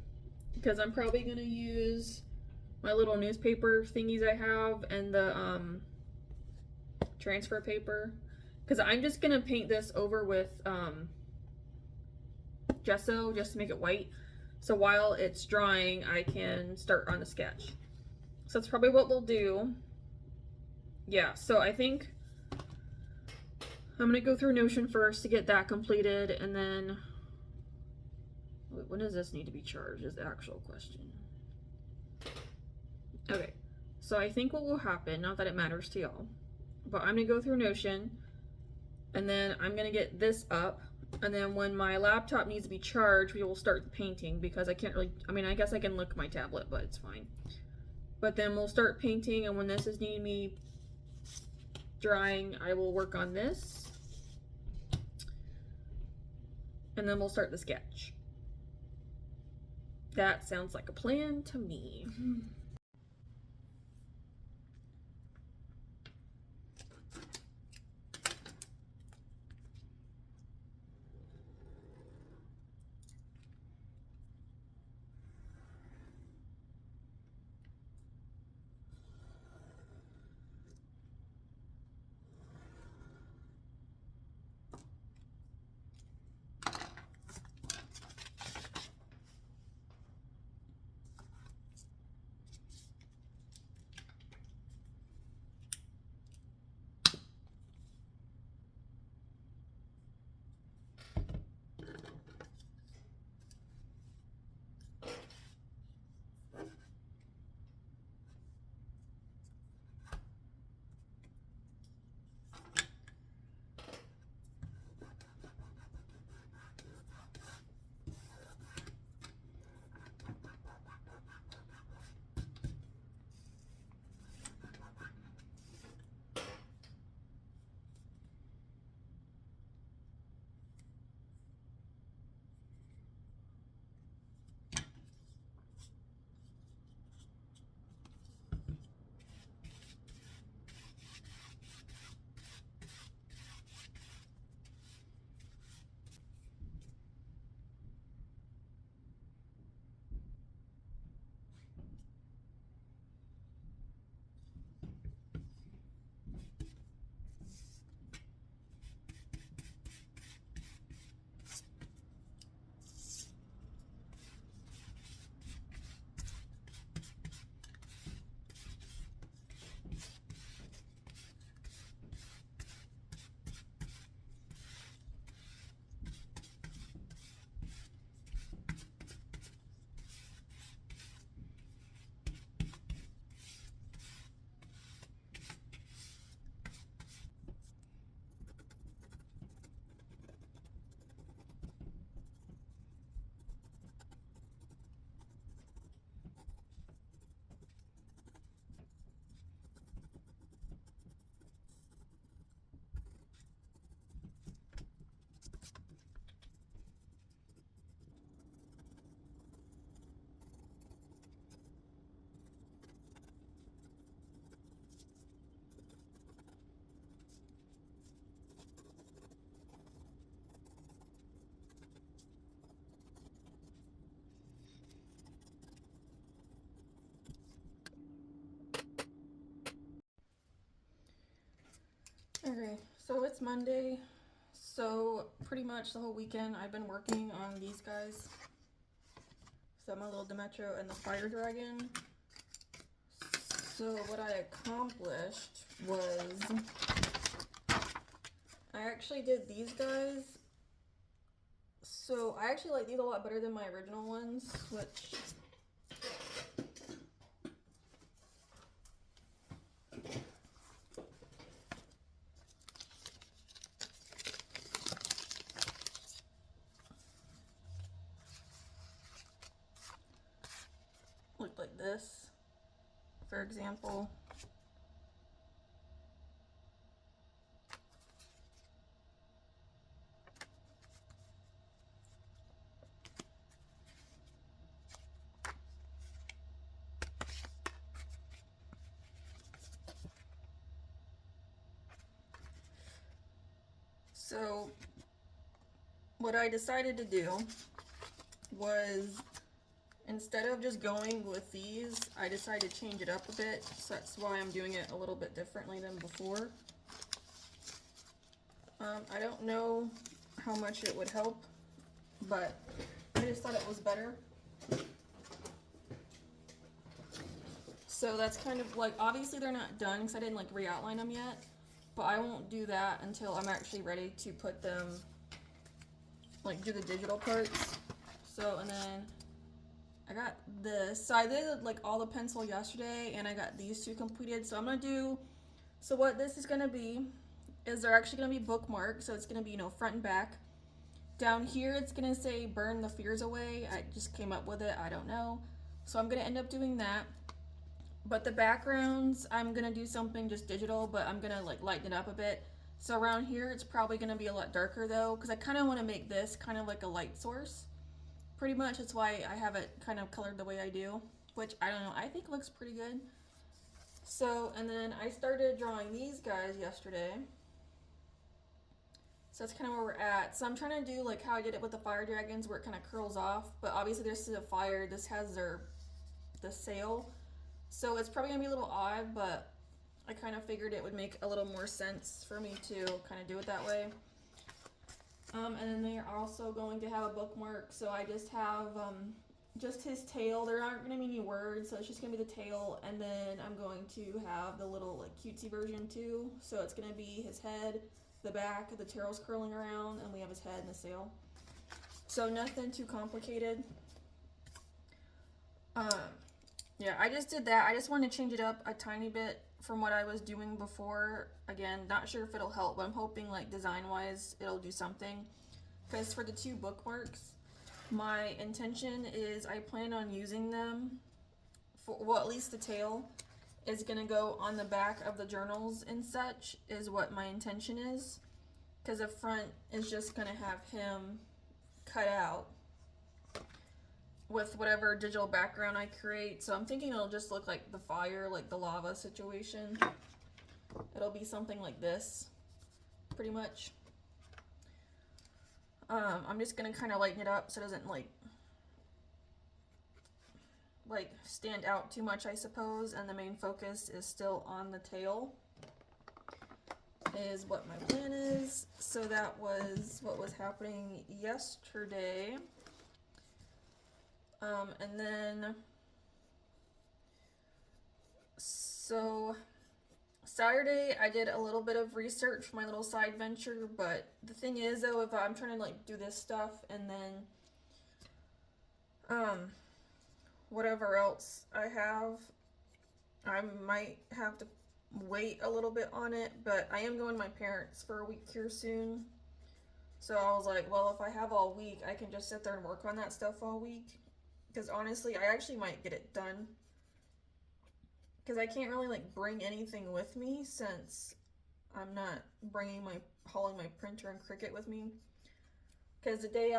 because I'm probably going to use my little newspaper thingies I have and the transfer paper, because I'm just going to paint this over with gesso just to make it white. So while it's drying, I can start on the sketch. So that's probably what we'll do. Yeah, so I think I'm gonna go through Notion first to get that completed, and then when does this need to be charged is the actual question. Okay, so I think what will happen, not that it matters to y'all, but I'm gonna go through Notion, and then I'm gonna get this up. And then when my laptop needs to be charged, we will start the painting, because I can't really, I mean, I guess I can look at my tablet, but it's fine. But then we'll start painting, and when this is needing me drying, I will work on this. And then we'll start the sketch. That sounds like a plan to me. So it's Monday, so pretty much the whole weekend I've been working on these guys. So my little Demetro and the fire dragon. So what I accomplished was I actually did these guys. So I actually like these a lot better than my original ones, which looked like this, for example. So what I decided to do was, instead of just going with these, I decided to change it up a bit. So that's why I'm doing it a little bit differently than before. I don't know how much it would help, but I just thought it was better. So that's kind of like, obviously they're not done because I didn't like re-outline them yet, but I won't do that until I'm actually ready to put them, like do the digital parts. So, and then I got this. So I did like all the pencil yesterday and I got these two completed. So I'm gonna do, so what this is gonna be is they're actually gonna be bookmarks. So it's gonna be, you know, front and back. Down here it's gonna say burn the fears away. I just came up with it, I don't know. So I'm gonna end up doing that. But the backgrounds, I'm gonna do something just digital, but I'm gonna like lighten it up a bit. So around here it's probably gonna be a lot darker though, because I kind of want to make this kind of like a light source. Pretty much, that's why I have it kind of colored the way I do, which I don't know, I think looks pretty good. So, and then I started drawing these guys yesterday. So that's kind of where we're at. So I'm trying to do like how I did it with the fire dragons, where it kind of curls off, but obviously this is a fire, this has the sail. So it's probably gonna be a little odd, but I kind of figured it would make a little more sense for me to kind of do it that way. And then they're also going to have a bookmark. So I just have just his tail. There aren't going to be any words, so it's just going to be the tail. And then I'm going to have the little like cutesy version too. So it's going to be his head, the back, the tail's curling around, and we have his head and the sail. So nothing too complicated. Yeah, I just did that. I just wanted to change it up a tiny bit from what I was doing before. Again, not sure if it'll help, but I'm hoping like design-wise it'll do something. Because for the two bookmarks, my intention is I plan on using them for, well, at least the tail is gonna go on the back of the journals and such, is what my intention is. Because the front is just gonna have him cut out with whatever digital background I create. So I'm thinking it'll just look like the fire, like the lava situation. It'll be something like this, pretty much. I'm just gonna kind of lighten it up so it doesn't like stand out too much, I suppose. And the main focus is still on the tail, is what my plan is. So that was what was happening yesterday. And then, so Saturday I did a little bit of research for my little side venture, but the thing is though, if I'm trying to like do this stuff and then, whatever else I have, I might have to wait a little bit on it, but I am going to my parents for a week here soon. So I was like, well, if I have all week, I can just sit there and work on that stuff all week. Because honestly, I actually might get it done. Because I can't really like bring anything with me since I'm not hauling my printer and Cricut with me. Because the day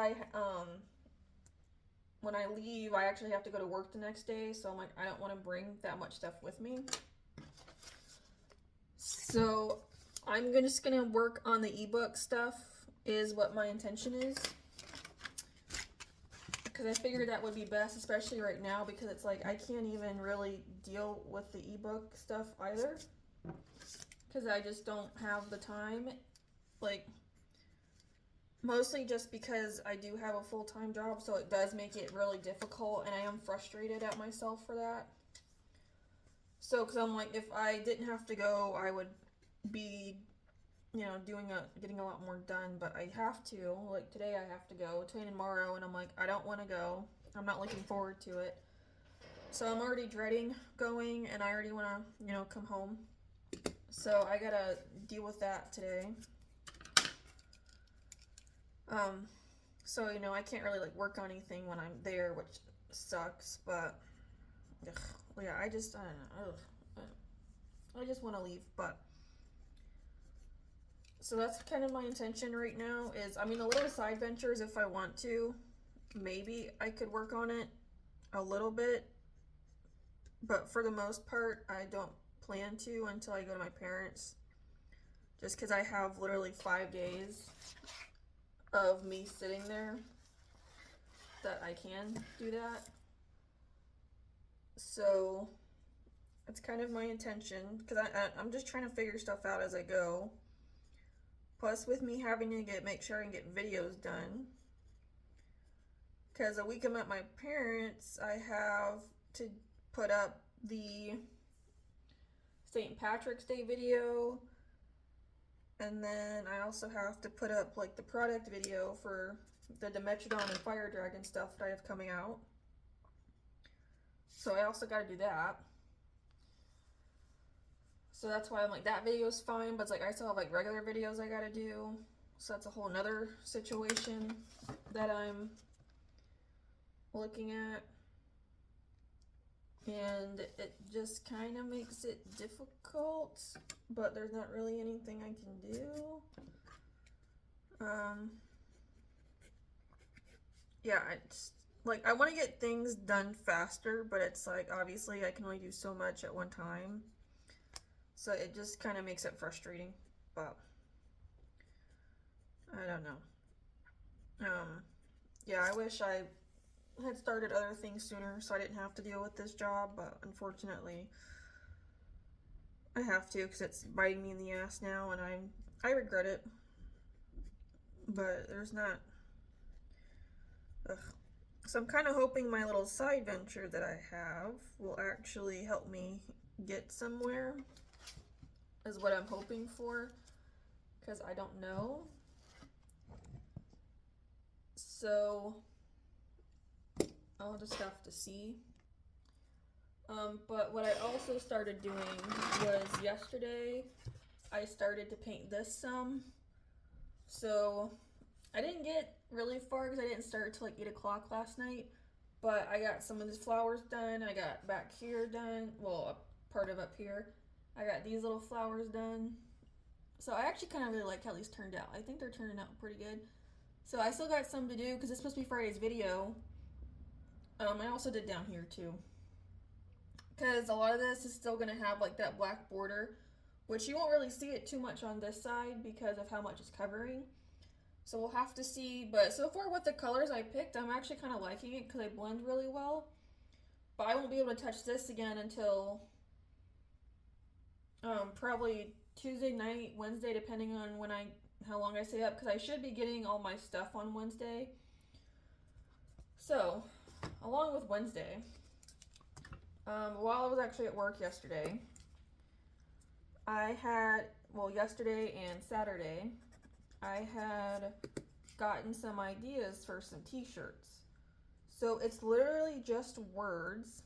when I leave, I actually have to go to work the next day. So I'm like, I don't want to bring that much stuff with me. So I'm just going to work on the ebook stuff, is what my intention is. Because I figured that would be best, especially right now, because it's like I can't even really deal with the ebook stuff either. Because I just don't have the time. like, mostly just because I do have a full-time job, so it does make it really difficult, and I am frustrated at myself for that. So, because I'm like, if I didn't have to go, I would be, getting a lot more done, but I have to. Like, today I have to go, today and tomorrow, and I'm like, I don't want to go. I'm not looking forward to it. So I'm already dreading going, and I already want to, come home. So I gotta deal with that today. So, I can't really, like, work on anything when I'm there, which sucks, but, yeah, I don't know, I just want to leave, but, so that's kind of my intention right now is, the little side ventures, if I want to, maybe I could work on it a little bit, but for the most part, I don't plan to until I go to my parents, just because I have literally 5 days of me sitting there that I can do that. So it's kind of my intention, because I'm just trying to figure stuff out as I go. Plus, with me having to make sure I can get videos done, because a week I'm at my parents', I have to put up the St. Patrick's Day video, and then I also have to put up like the product video for the Dimetrodon and Fire Dragon stuff that I have coming out. So I also got to do that. So that's why I'm like, that video's fine, but it's like I still have like regular videos I got to do. So that's a whole nother situation that I'm looking at. And it just kind of makes it difficult, but there's not really anything I can do. Yeah, it's like I want to get things done faster, but it's like obviously I can only do so much at one time. So it just kind of makes it frustrating, but I don't know. Yeah, I wish I had started other things sooner so I didn't have to deal with this job, but unfortunately I have to because it's biting me in the ass now, and I regret it. But there's not. Ugh. So I'm kind of hoping my little side venture that I have will actually help me get somewhere, is what I'm hoping for, because I don't know. So I'll just have to see. But what I also started doing was yesterday I started to paint this some. So I didn't get really far because I didn't start till like 8 o'clock last night, but I got some of these flowers done. I got back here done, well, a part of up here. I got these little flowers done. So I actually kind of really like how these turned out. I think they're turning out pretty good. So I still got some to do because it's supposed to be Friday's video. I also did down here too, because a lot of this is still going to have like that black border, which you won't really see it too much on this side because of how much it's covering. So we'll have to see, but so far with the colors I picked, I'm actually kind of liking it because they blend really well. But I won't be able to touch this again until probably Tuesday night, Wednesday, depending on how long I stay up, because I should be getting all my stuff on Wednesday. So, along with Wednesday, while I was actually at work yesterday, yesterday and Saturday, I had gotten some ideas for some t-shirts. So it's literally just words,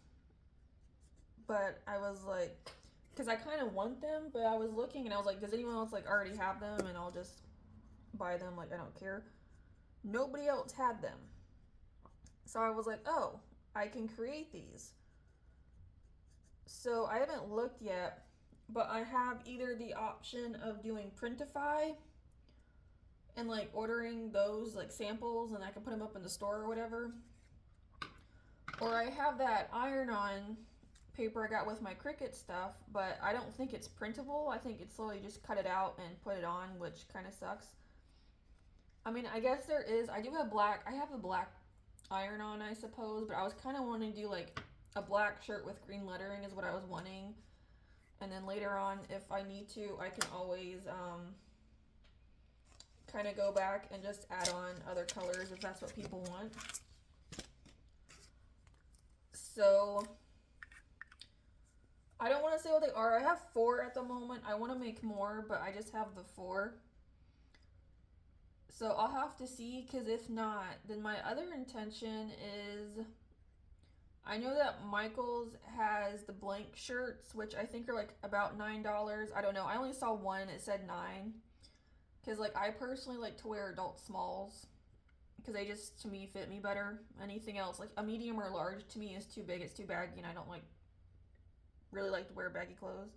but I was like, because I kind of want them, but I was looking and I was like, does anyone else like already have them, and I'll just buy them, like I don't care. Nobody else had them. So I was like, oh, I can create these. So I haven't looked yet, but I have either the option of doing Printify and like ordering those like samples and I can put them up in the store or whatever. Or I have that iron-on paper I got with my Cricut stuff, but I don't think it's printable. I think it's slowly just cut it out and put it on, which kind of sucks. I guess there is. I have a black iron-on, I suppose, but I was kind of wanting to do like a black shirt with green lettering is what I was wanting. And then later on, if I need to, I can always kind of go back and just add on other colors if that's what people want. So I don't want to say what they are. I have 4 at the moment. I want to make more, but I just have the 4. So I'll have to see, because if not, then my other intention is, I know that Michaels has the blank shirts, which I think are like about $9. I don't know. I only saw one. It said $9. Because like I personally like to wear adult smalls, because they just, to me, fit me better. Anything else, like a medium or large, to me is too big. It's too baggy, and I don't really like to wear baggy clothes.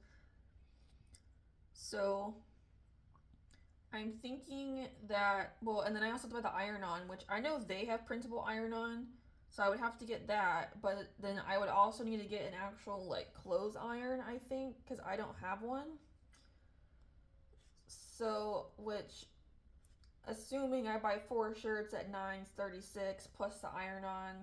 So I'm thinking that, well, and then I also thought about the iron-on, which I know they have printable iron-on, so I would have to get that, but then I would also need to get an actual, like, clothes iron, I think, because I don't have one. So, which, assuming I buy 4 shirts at $9.36 plus the iron-on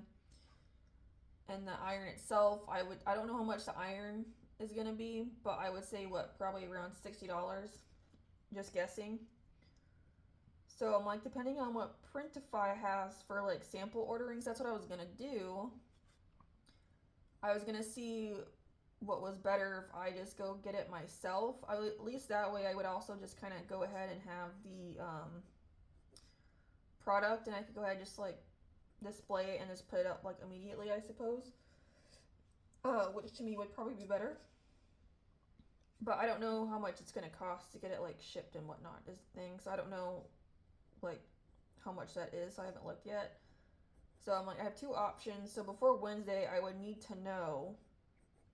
and the iron itself, I don't know how much the iron is going to be, but I would say, probably around $60, just guessing. So I'm like, depending on what Printify has for like sample orderings, that's what I was gonna do. I was gonna see what was better if I just go get it myself. At least that way I would also just kind of go ahead and have the product, and I could go ahead and just like display it and just put it up like immediately, I suppose. Which to me would probably be better. But I don't know how much it's gonna cost to get it like shipped and whatnot is the thing. So I don't know like how much that is, so I haven't looked yet. So I'm like, I have 2 options. So before Wednesday I would need to know,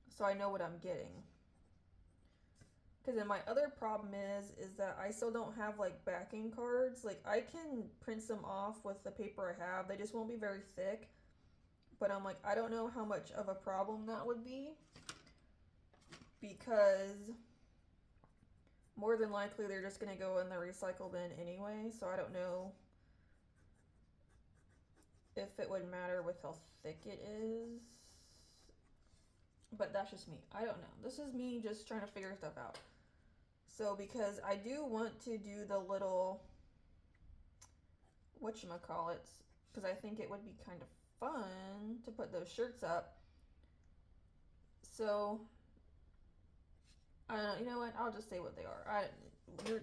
so I know what I'm getting. Because then my other problem is that I still don't have like backing cards. Like I can print them off with the paper I have, they just won't be very thick. But I'm like, I don't know how much of a problem that would be, because more than likely they're just going to go in the recycle bin anyway, so I don't know if it would matter with how thick it is. But that's just me. I don't know. This is me just trying to figure stuff out. So because I do want to do the little whatchamacallits, because I think it would be kind of fun to put those shirts up. So I don't know, you know what, I'll just say what they are.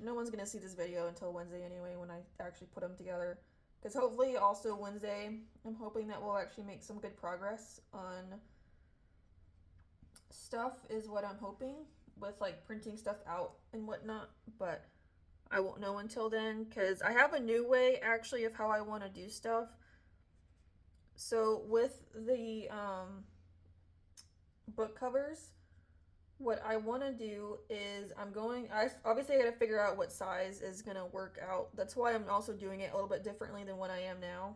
No one's going to see this video until Wednesday anyway, when I actually put them together. Because hopefully also Wednesday, I'm hoping that we'll actually make some good progress on stuff, is what I'm hoping, with like printing stuff out and whatnot. But I won't know until then, because I have a new way actually of how I want to do stuff. So with the book covers, what I want to do is obviously I got to figure out what size is going to work out. That's why I'm also doing it a little bit differently than what I am now,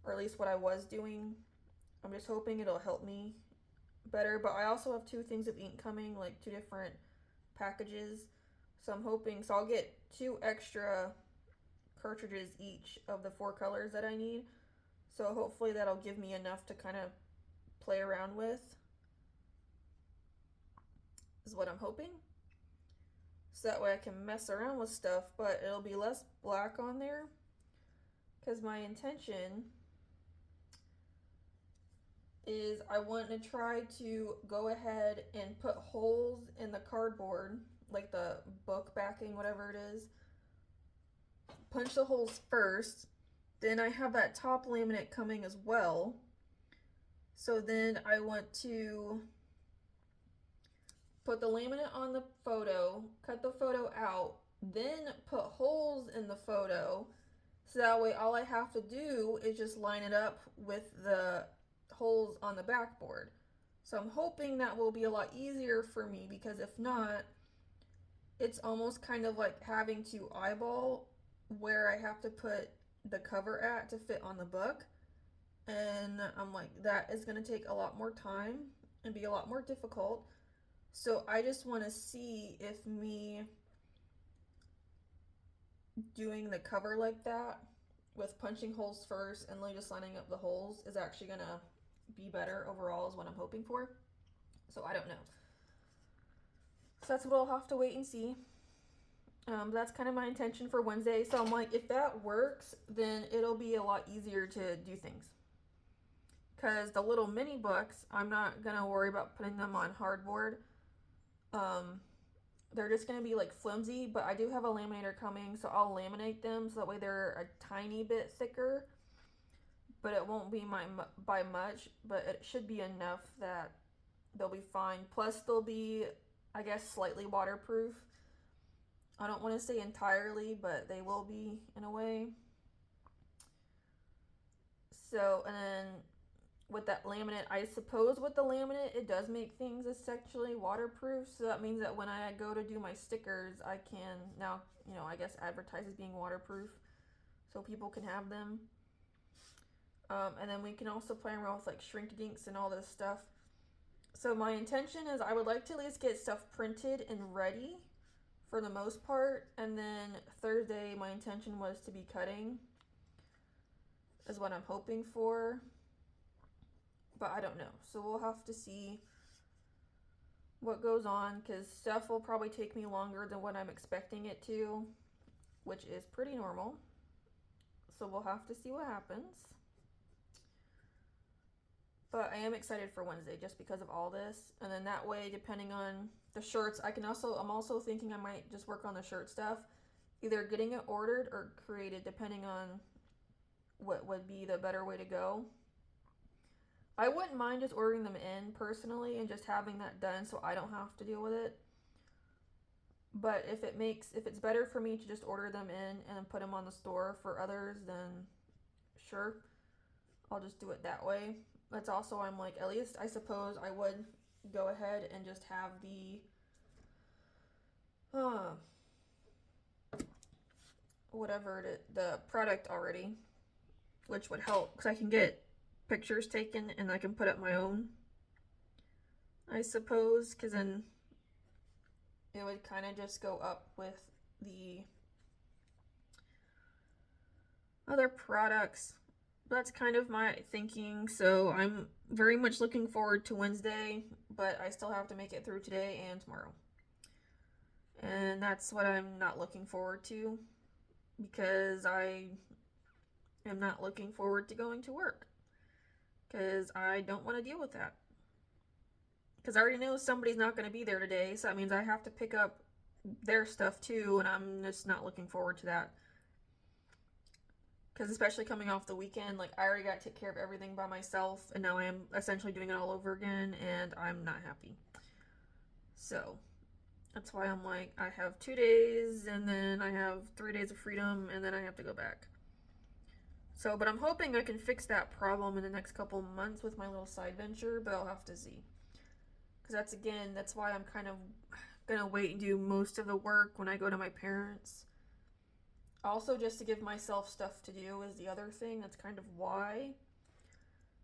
or at least what I was doing. I'm just hoping it'll help me better. But I also have 2 things of ink coming, like 2 different packages. So I'm hoping, so I'll get 2 extra cartridges each of the 4 colors that I need. So hopefully that'll give me enough to kind of play around with, is what I'm hoping. So that way I can mess around with stuff, but it'll be less black on there. Because my intention is I want to try to go ahead and put holes in the cardboard, like the book backing, whatever it is. Punch the holes first. Then I have that top laminate coming as well. So then I want to put the laminate on the photo, cut the photo out, then put holes in the photo, so that way all I have to do is just line it up with the holes on the backboard. So I'm hoping that will be a lot easier for me, because if not, it's almost kind of like having to eyeball where I have to put the cover at to fit on the book. And I'm like, that is going to take a lot more time and be a lot more difficult. So I just want to see if me doing the cover like that, with punching holes first and then just lining up the holes, is actually going to be better overall, is what I'm hoping for. So I don't know. So that's what I'll have to wait and see. That's kind of my intention for Wednesday. So I'm like, if that works, then it'll be a lot easier to do things. Because the little mini books, I'm not going to worry about putting them on hardboard. Um, they're just going to be like flimsy, but I do have a laminator coming, so I'll laminate them so that way they're a tiny bit thicker. But it won't be by much, but it should be enough that they'll be fine. Plus, they'll be, I guess, slightly waterproof. I don't want to say entirely, but they will be in a way. So, and then with that laminate, I suppose with the laminate, it does make things essentially waterproof. So that means that when I go to do my stickers, I can now, I guess advertise as being waterproof so people can have them. And then we can also play around with like shrink dinks and all this stuff. So my intention is I would like to at least get stuff printed and ready for the most part. And then Thursday, my intention was to be cutting, is what I'm hoping for. But I don't know. So we'll have to see what goes on, because stuff will probably take me longer than what I'm expecting it to, which is pretty normal. So we'll have to see what happens. But I am excited for Wednesday just because of all this. And then that way, depending on the shirts, I'm also thinking I might just work on the shirt stuff, either getting it ordered or created, depending on what would be the better way to go. I wouldn't mind just ordering them in personally and just having that done so I don't have to deal with it. But if it's better for me to just order them in and put them on the store for others, then sure, I'll just do it that way. That's also, I'm like, at least I suppose I would go ahead and just have the product already, which would help because I can get pictures taken and I can put up my own, I suppose, because then it would kind of just go up with the other products. That's kind of my thinking. So I'm very much looking forward to Wednesday, but I still have to make it through today and tomorrow. And that's what I'm not looking forward to, because I am not looking forward to going to work, because I don't want to deal with that. Because I already know somebody's not going to be there today, so that means I have to pick up their stuff too, and I'm just not looking forward to that. Because especially coming off the weekend, like I already got to take care of everything by myself, and now I am essentially doing it all over again, and I'm not happy. So that's why I'm like, I have 2 days, and then I have 3 days of freedom, and then I have to go back. So, but I'm hoping I can fix that problem in the next couple months with my little side venture, but I'll have to see. Because that's why I'm kind of gonna wait and do most of the work when I go to my parents'. Also, just to give myself stuff to do is the other thing. That's kind of why.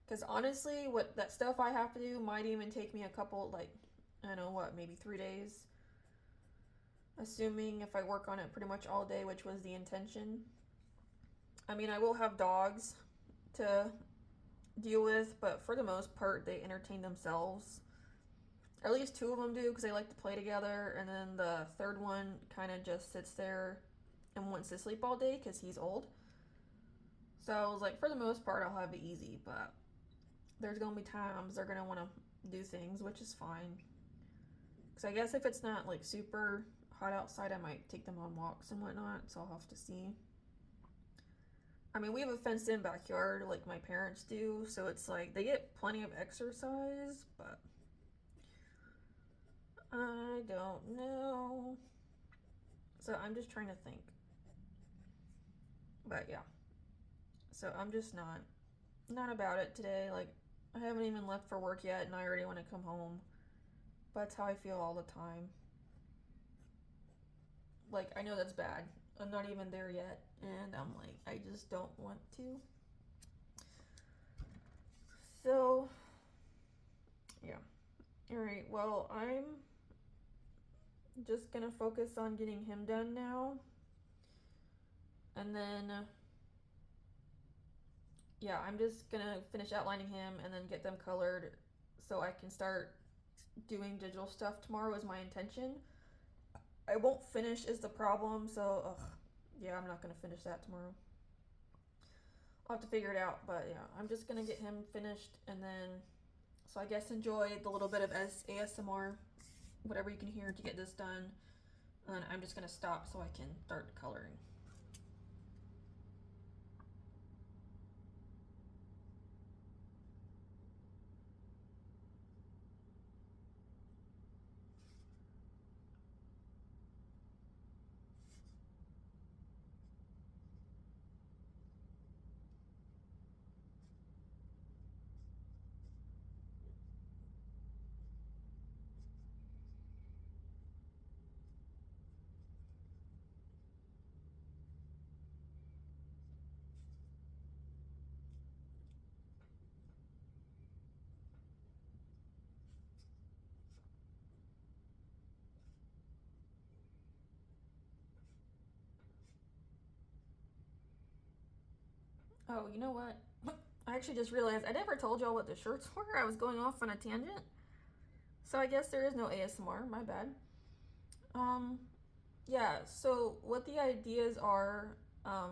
Because honestly, what that stuff I have to do might even take me a couple, like, I don't know what, maybe 3 days. Assuming if I work on it pretty much all day, which was the intention. I mean, I will have dogs to deal with, but for the most part, they entertain themselves. Or at least 2 of them do, because they like to play together, and then the third one kind of just sits there and wants to sleep all day because he's old. So I was like, for the most part, I'll have it easy, but there's going to be times they're going to want to do things, which is fine. Because I guess if it's not like super hot outside, I might take them on walks and whatnot, so I'll have to see. I mean, we have a fenced-in backyard like my parents do, so it's like they get plenty of exercise, but I don't know. So I'm just trying to think. But yeah. So I'm just not about it today. Like, I haven't even left for work yet and I already want to come home. But that's how I feel all the time. Like, I know that's bad. I'm not even there yet. And I'm like, I just don't want to. So, yeah. Alright, well, I'm just gonna focus on getting him done now. And then, yeah, I'm just gonna finish outlining him and then get them colored so I can start doing digital stuff tomorrow is my intention. I won't finish is the problem, so yeah, I'm not gonna finish that tomorrow. I'll have to figure it out, but yeah, I'm just gonna get him finished and then, so I guess enjoy the little bit of ASMR, whatever you can hear to get this done. And I'm just gonna stop so I can start coloring. Oh, you know what? I actually just realized I never told y'all what the shirts were. I was going off on a tangent. So I guess there is no ASMR, my bad. Yeah, so what the ideas are,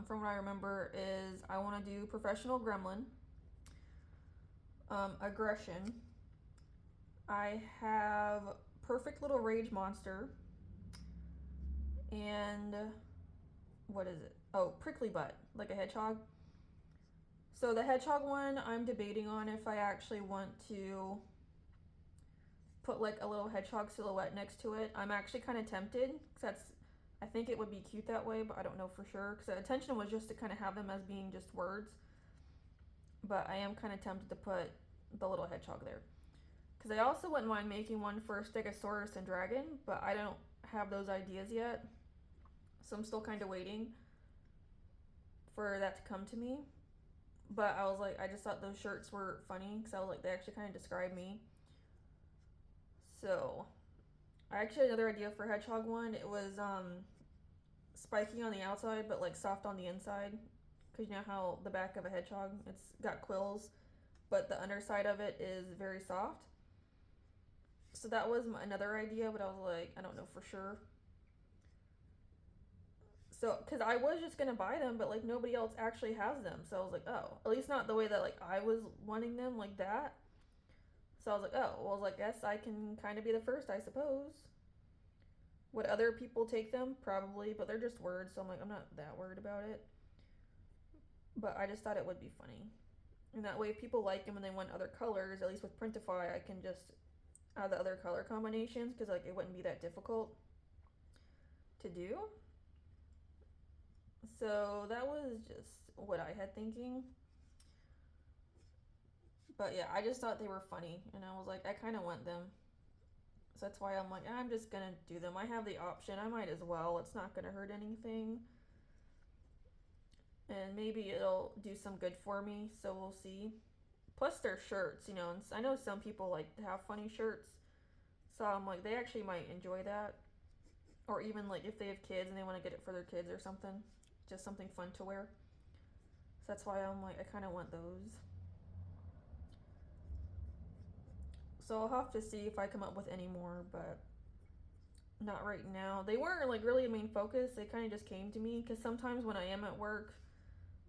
from what I remember, is I want to do professional gremlin, aggression. I have perfect little rage monster, and what is it? Oh, prickly butt, like a hedgehog. So the hedgehog one, I'm debating on if I actually want to put like a little hedgehog silhouette next to it. I'm actually kind of tempted because I think it would be cute that way, but I don't know for sure because the intention was just to kind of have them as being just words. But I am kind of tempted to put the little hedgehog there because I also wouldn't mind making one for Stegosaurus and dragon, but I don't have those ideas yet, so I'm still kind of waiting for that to come to me. But I was like, I just thought those shirts were funny because I was like, they actually kind of describe me. So I actually had another idea for hedgehog one. It was spiky on the outside, but like soft on the inside. Because you know how the back of a hedgehog, it's got quills, but the underside of it is very soft. So that was another idea, but I was like, I don't know for sure. So, because I was just gonna buy them, but like nobody else actually has them. So I was like, oh, at least not the way that like I was wanting them, like that. So I was like, oh, well, I guess I can kind of be the first, I suppose. Would other people take them? Probably, but they're just words, so I'm like, I'm not that worried about it. But I just thought it would be funny. And that way, if people like them and they want other colors, at least with Printify, I can just add the other color combinations because like it wouldn't be that difficult to do. So that was just what I had thinking. But yeah, I just thought they were funny, and I was like, I kind of want them. So that's why I'm like, I'm just gonna do them. I have the option. I might as well. It's not gonna hurt anything. And maybe it'll do some good for me, so we'll see. Plus, they're shirts, you know, and I know some people like to have funny shirts. So I'm like, they actually might enjoy that. Or even like if they have kids and they want to get it for their kids or something. Just something fun to wear. So that's why I'm like, I kind of want those. So I'll have to see if I come up with any more, but not right now. They weren't like really a main focus. They kind of just came to me because sometimes when I am at work,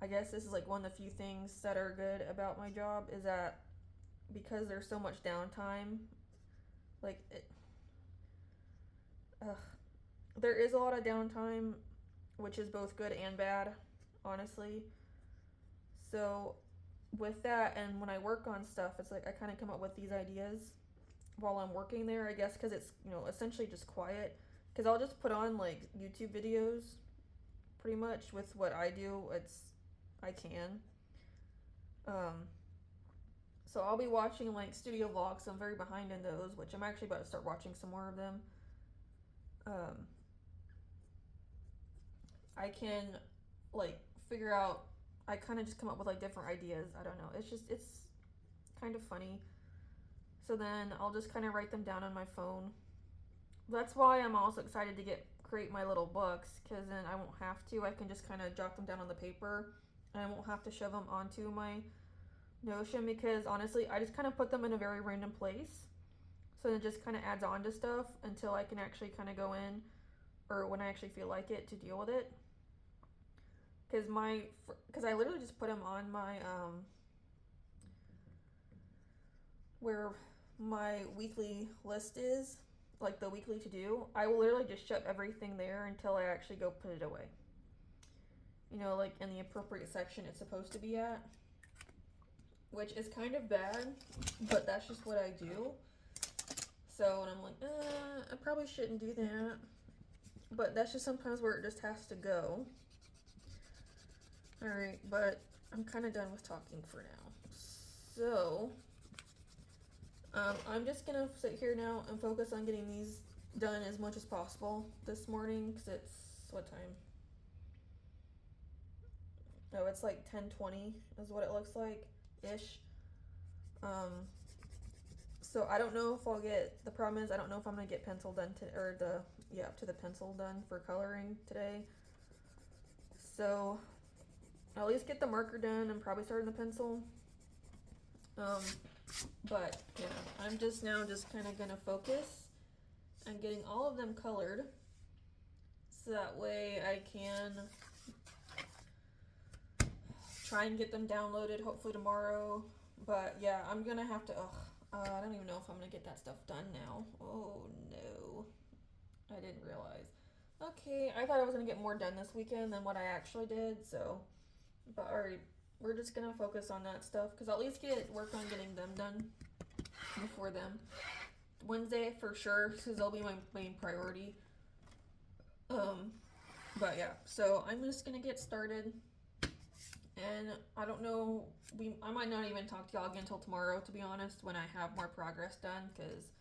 I guess this is like one of the few things that are good about my job is that because there's so much downtime, like there is a lot of downtime, which is both good and bad, honestly. So with that, and when I work on stuff, it's like I kind of come up with these ideas while I'm working there, I guess, because it's, you know, essentially just quiet. Because I'll just put on like YouTube videos pretty much with what I do. I can. Um, so I'll be watching like studio vlogs. So I'm very behind in those, which I'm actually about to start watching some more of them. Um, I can like figure out. I kind of just come up with like different ideas. I don't know. It's kind of funny. So then I'll just kind of write them down on my phone. That's why I'm also excited to create my little books because then I won't have to. I can just kind of jot them down on the paper and I won't have to shove them onto my Notion because honestly, I just kind of put them in a very random place. So it just kind of adds on to stuff until I can actually kind of go in or when I actually feel like it to deal with it. Because I literally just put them on my, where my weekly list is, like the weekly to do. I will literally just shove everything there until I actually go put it away. You know, like in the appropriate section it's supposed to be at. Which is kind of bad, but that's just what I do. So, and I'm like, I probably shouldn't do that. But that's just sometimes where it just has to go. Alright, but I'm kind of done with talking for now. So, I'm just going to sit here now and focus on getting these done as much as possible this morning, because it's, what time? Oh, it's like 10:20 is what it looks like, ish. So I don't know if I'll get, the problem is I don't know if I'm going to get pencil done to the pencil done for coloring today. So I'll at least get the marker done and probably start on the pencil. But yeah, I'm just now kind of going to focus on getting all of them colored, so that way I can try and get them downloaded hopefully tomorrow. But yeah, I'm gonna have to, I don't even know if I'm gonna get that stuff done now. Oh no, I didn't realize. Okay, I thought I was gonna get more done this weekend than what I actually did, so, but alright, we're just gonna focus on that stuff, because I'll at least work on getting them done before them. Wednesday for sure, because they'll be my main priority. But yeah, so I'm just gonna get started. And I don't know, I might not even talk to y'all again until tomorrow, to be honest, when I have more progress done, because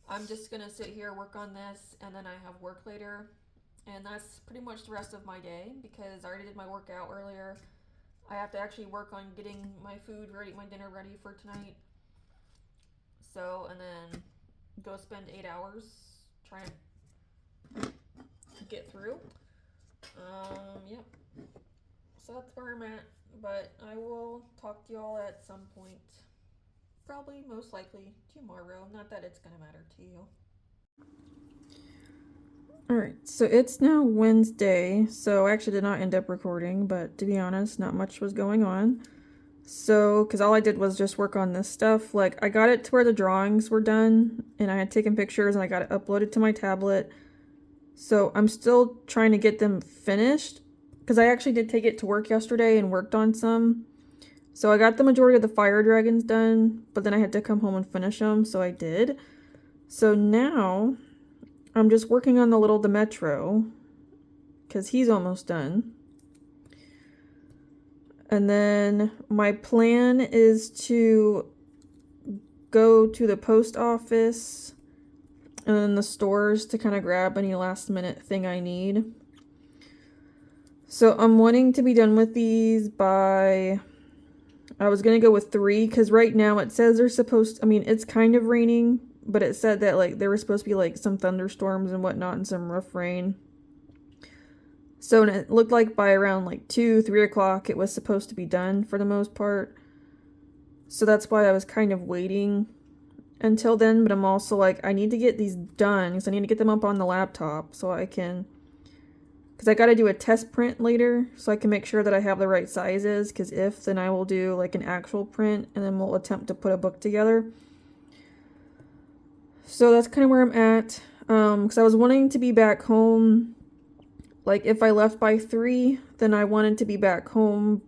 I'm just going to sit here, work on this, and then I have work later. And that's pretty much the rest of my day, because I already did my workout earlier. I have to actually work on getting my food ready, my dinner ready for tonight. So, and then go spend 8 hours trying to get through. Yep. So that's where I'm at, but I will talk to y'all at some point. Probably, most likely, tomorrow. Not that it's gonna matter to you. Alright, so it's now Wednesday, so I actually did not end up recording, but to be honest, not much was going on. So, because all I did was just work on this stuff. Like, I got it to where the drawings were done, and I had taken pictures, and I got it uploaded to my tablet. So, I'm still trying to get them finished, because I actually did take it to work yesterday and worked on some. So I got the majority of the fire dragons done, but then I had to come home and finish them, so I did. So now I'm just working on the Metro, because he's almost done. And then my plan is to go to the post office and then the stores to kind of grab any last minute thing I need. So I'm wanting to be done with these by, I was going to go with 3, because right now it says they're supposed to, I mean, it's kind of raining, but it said that, like, there were supposed to be, like, some thunderstorms and whatnot and some rough rain. So it looked like by around, like, 2, 3 o'clock it was supposed to be done for the most part. So that's why I was kind of waiting until then, but I'm also like, I need to get these done, because I need to get them up on the laptop so I can, because I got to do a test print later so I can make sure that I have the right sizes, because if, then I will do like an actual print and then we'll attempt to put a book together. So that's kind of where I'm at, because I was wanting to be back home, like if I left by 3, then I wanted to be back home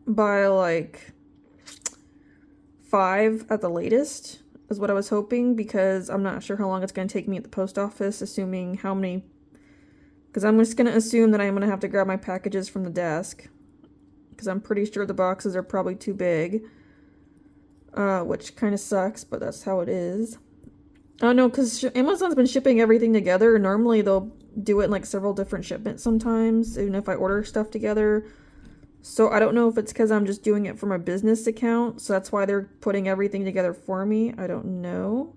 by like 5 at the latest, is what I was hoping, because I'm not sure how long it's going to take me at the post office, assuming how many, because I'm just going to assume that I'm going to have to grab my packages from the desk, because I'm pretty sure the boxes are probably too big, which kind of sucks, but that's how it is. Oh no, because Amazon's been shipping everything together. Normally they'll do it in like several different shipments sometimes, even if I order stuff together. So I don't know if it's because I'm just doing it from a business account, so that's why they're putting everything together for me. I don't know.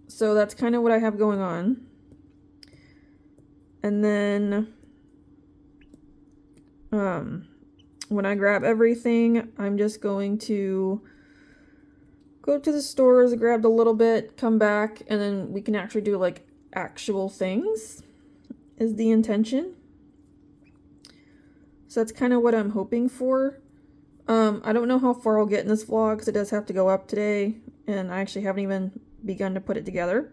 So that's kind of what I have going on. And then when I grab everything, I'm just going to go to the stores, grab a little bit, come back, and then we can actually do like actual things is the intention. So that's kind of what I'm hoping for. I don't know how far I'll get in this vlog because it does have to go up today, and I actually haven't even begun to put it together.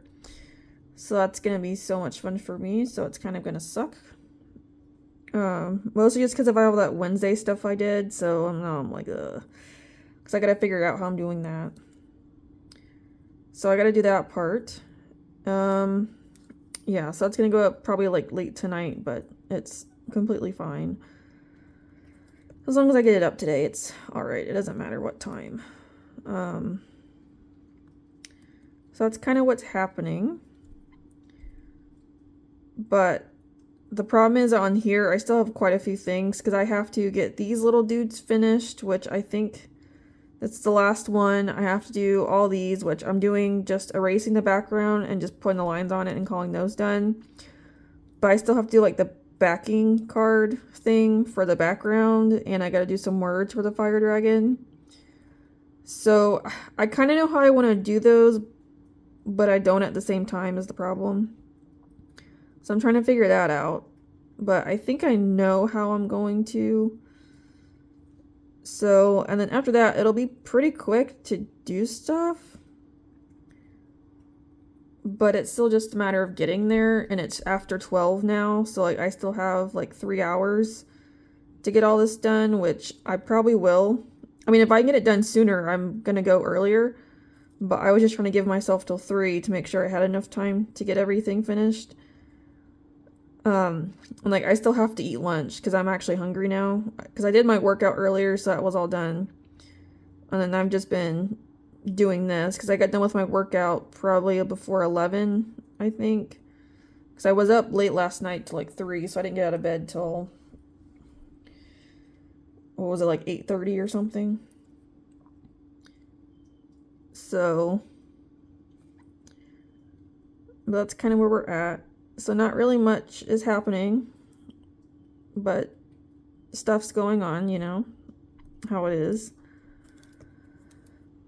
So that's going to be so much fun for me, so it's kind of going to suck. Mostly just because of all that Wednesday stuff I did, so now I'm like, ugh. Because I got to figure out how I'm doing that. So I got to do that part. Yeah, so that's going to go up probably like late tonight, but it's completely fine. As long as I get it up today, it's alright. It doesn't matter what time. So that's kind of what's happening. But the problem is on here, I still have quite a few things because I have to get these little dudes finished, which I think that's the last one. I have to do all these, which I'm doing just erasing the background and just putting the lines on it and calling those done. But I still have to do like the backing card thing for the background, and I gotta do some words for the fire dragon. So I kind of know how I want to do those, but I don't at the same time is the problem. So I'm trying to figure that out, but I think I know how I'm going to. So, and then after that, it'll be pretty quick to do stuff. But it's still just a matter of getting there, and it's after 12 now, so like I still have like 3 hours to get all this done, which I probably will. I mean, if I can get it done sooner, I'm gonna go earlier, but I was just trying to give myself till 3 to make sure I had enough time to get everything finished. And like I still have to eat lunch because I'm actually hungry now, because I did my workout earlier, so that was all done. And then I've just been doing this because I got done with my workout probably before 11, I think, because I was up late last night till like 3, so I didn't get out of bed till, what was it, like 8:30 or something. So that's kind of where we're at. So not really much is happening, but stuff's going on, you know how it is.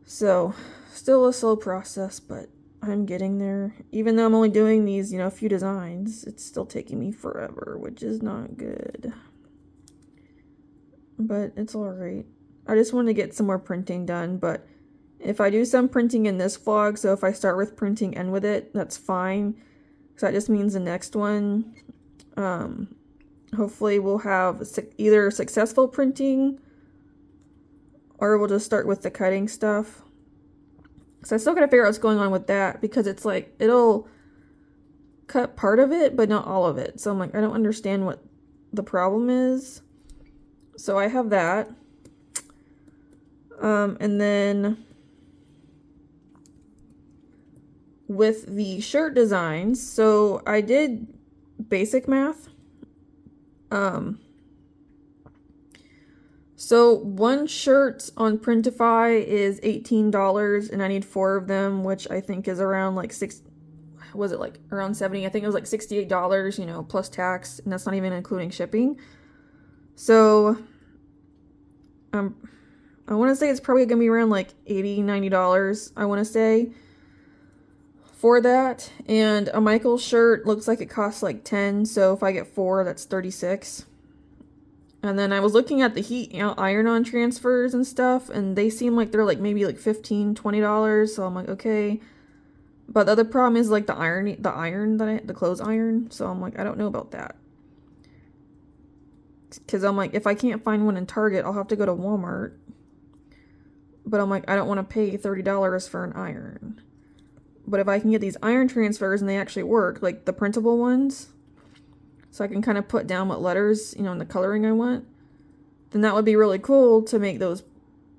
So still a slow process, but I'm getting there. Even though I'm only doing these, a few designs, it's still taking me forever, which is not good. But it's alright. I just want to get some more printing done, but if I do some printing in this vlog, so if I start with printing and with it, that's fine. So that just means the next one, hopefully we'll have either successful printing, or we'll just start with the cutting stuff. So I still gotta figure out what's going on with that, because it's like, it'll cut part of it, but not all of it. So I'm like, I don't understand what the problem is. So I have that. And then with the shirt designs, so I did basic math. So one shirt on Printify is $18, and I need 4 of them, which I think is around like was it like around 70? I think it was like $68, plus tax, and that's not even including shipping. So I want to say it's probably gonna be around like $80-$90, I want to say, for that. And a Michael shirt looks like it costs like 10, so if I get 4, that's 36. And then I was looking at the heat iron-on transfers and stuff, and they seem like they're like maybe like $15-$20, so I'm like, okay. But the other problem is like the clothes iron, so I'm like, I don't know about that. Because I'm like, if I can't find one in Target, I'll have to go to Walmart. But I'm like, I don't want to pay $30 for an iron. But if I can get these iron transfers and they actually work, like the printable ones, so I can kind of put down what letters, in the coloring I want, then that would be really cool to make those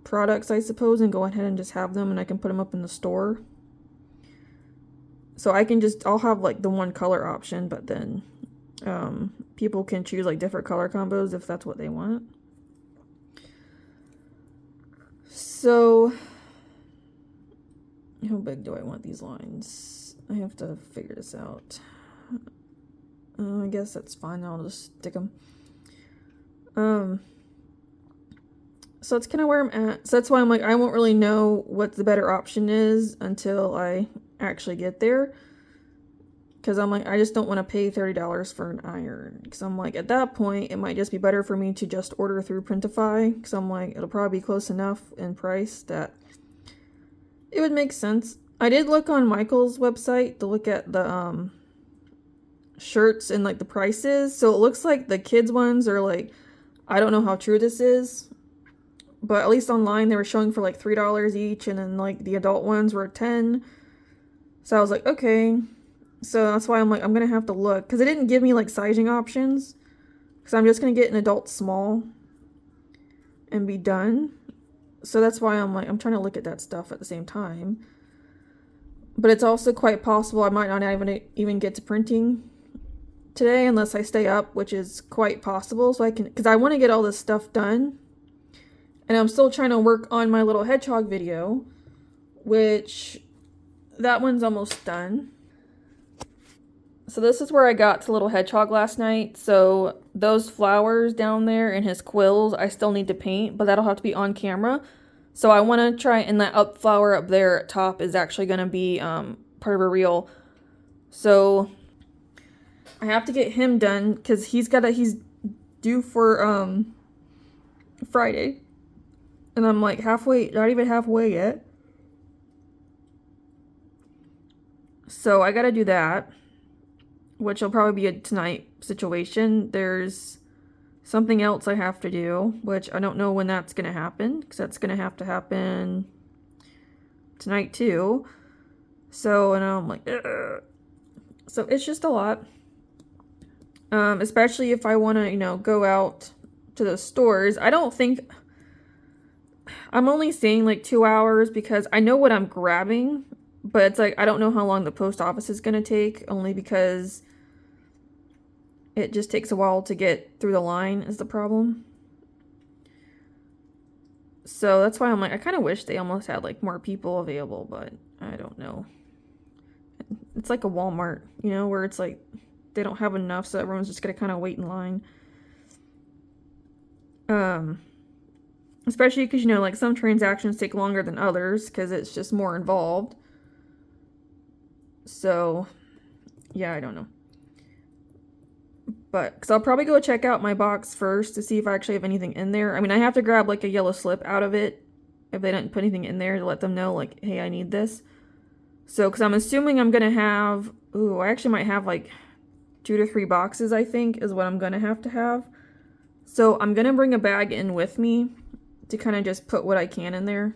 products, I suppose, and go ahead and just have them, and I can put them up in the store. So I'll have like the one color option, but then people can choose like different color combos if that's what they want. So how big do I want these lines? I have to figure this out. I guess that's fine. I'll just stick them. So that's kind of where I'm at. So that's why I'm like, I won't really know what the better option is until I actually get there. Because I'm like, I just don't want to pay $30 for an iron. Because I'm like, at that point, it might just be better for me to just order through Printify. Because I'm like, it'll probably be close enough in price that it would make sense. I did look on Michael's website to look at the shirts and like the prices. So it looks like the kids ones are like, I don't know how true this is, but at least online they were showing for like $3 each, and then like the adult ones were 10. So I was like, okay. So that's why I'm like, I'm gonna have to look, because it didn't give me like sizing options, because I'm just gonna get an adult small and be done. So that's why I'm like, I'm trying to look at that stuff at the same time. But it's also quite possible I might not even get to printing today unless I stay up, which is quite possible. So I can, because I want to get all this stuff done, and I'm still trying to work on my little hedgehog video, which that one's almost done. So this is where I got to little hedgehog last night. So those flowers down there and his quills, I still need to paint, but that'll have to be on camera. So I want to try, and that up flower up there at top is actually going to be part of a reel. So I have to get him done because he's due for Friday. And I'm like halfway, not even halfway yet. So I got to do that, which will probably be a tonight situation. There's something else I have to do, which I don't know when that's going to happen, because that's going to happen tonight too. So, and I'm like, ugh. So it's just a lot. Especially if I want to, go out to the stores. I don't think, I'm only saying like 2 hours because I know what I'm grabbing, but it's like, I don't know how long the post office is going to take, only because it just takes a while to get through the line is the problem. So that's why I'm like, I kind of wish they almost had like more people available, but I don't know. It's like a Walmart, where it's like they don't have enough, so everyone's just gonna kind of wait in line. Especially because, like some transactions take longer than others because it's just more involved. So, yeah, I don't know. But, because I'll probably go check out my box first to see if I actually have anything in there. I mean, I have to grab, like, a yellow slip out of it if they didn't put anything in there to let them know, like, hey, I need this. So, because I'm assuming I'm going to have, I actually might have, like, 2 to 3 boxes, I think, is what I'm going to have. So, I'm going to bring a bag in with me to kind of just put what I can in there.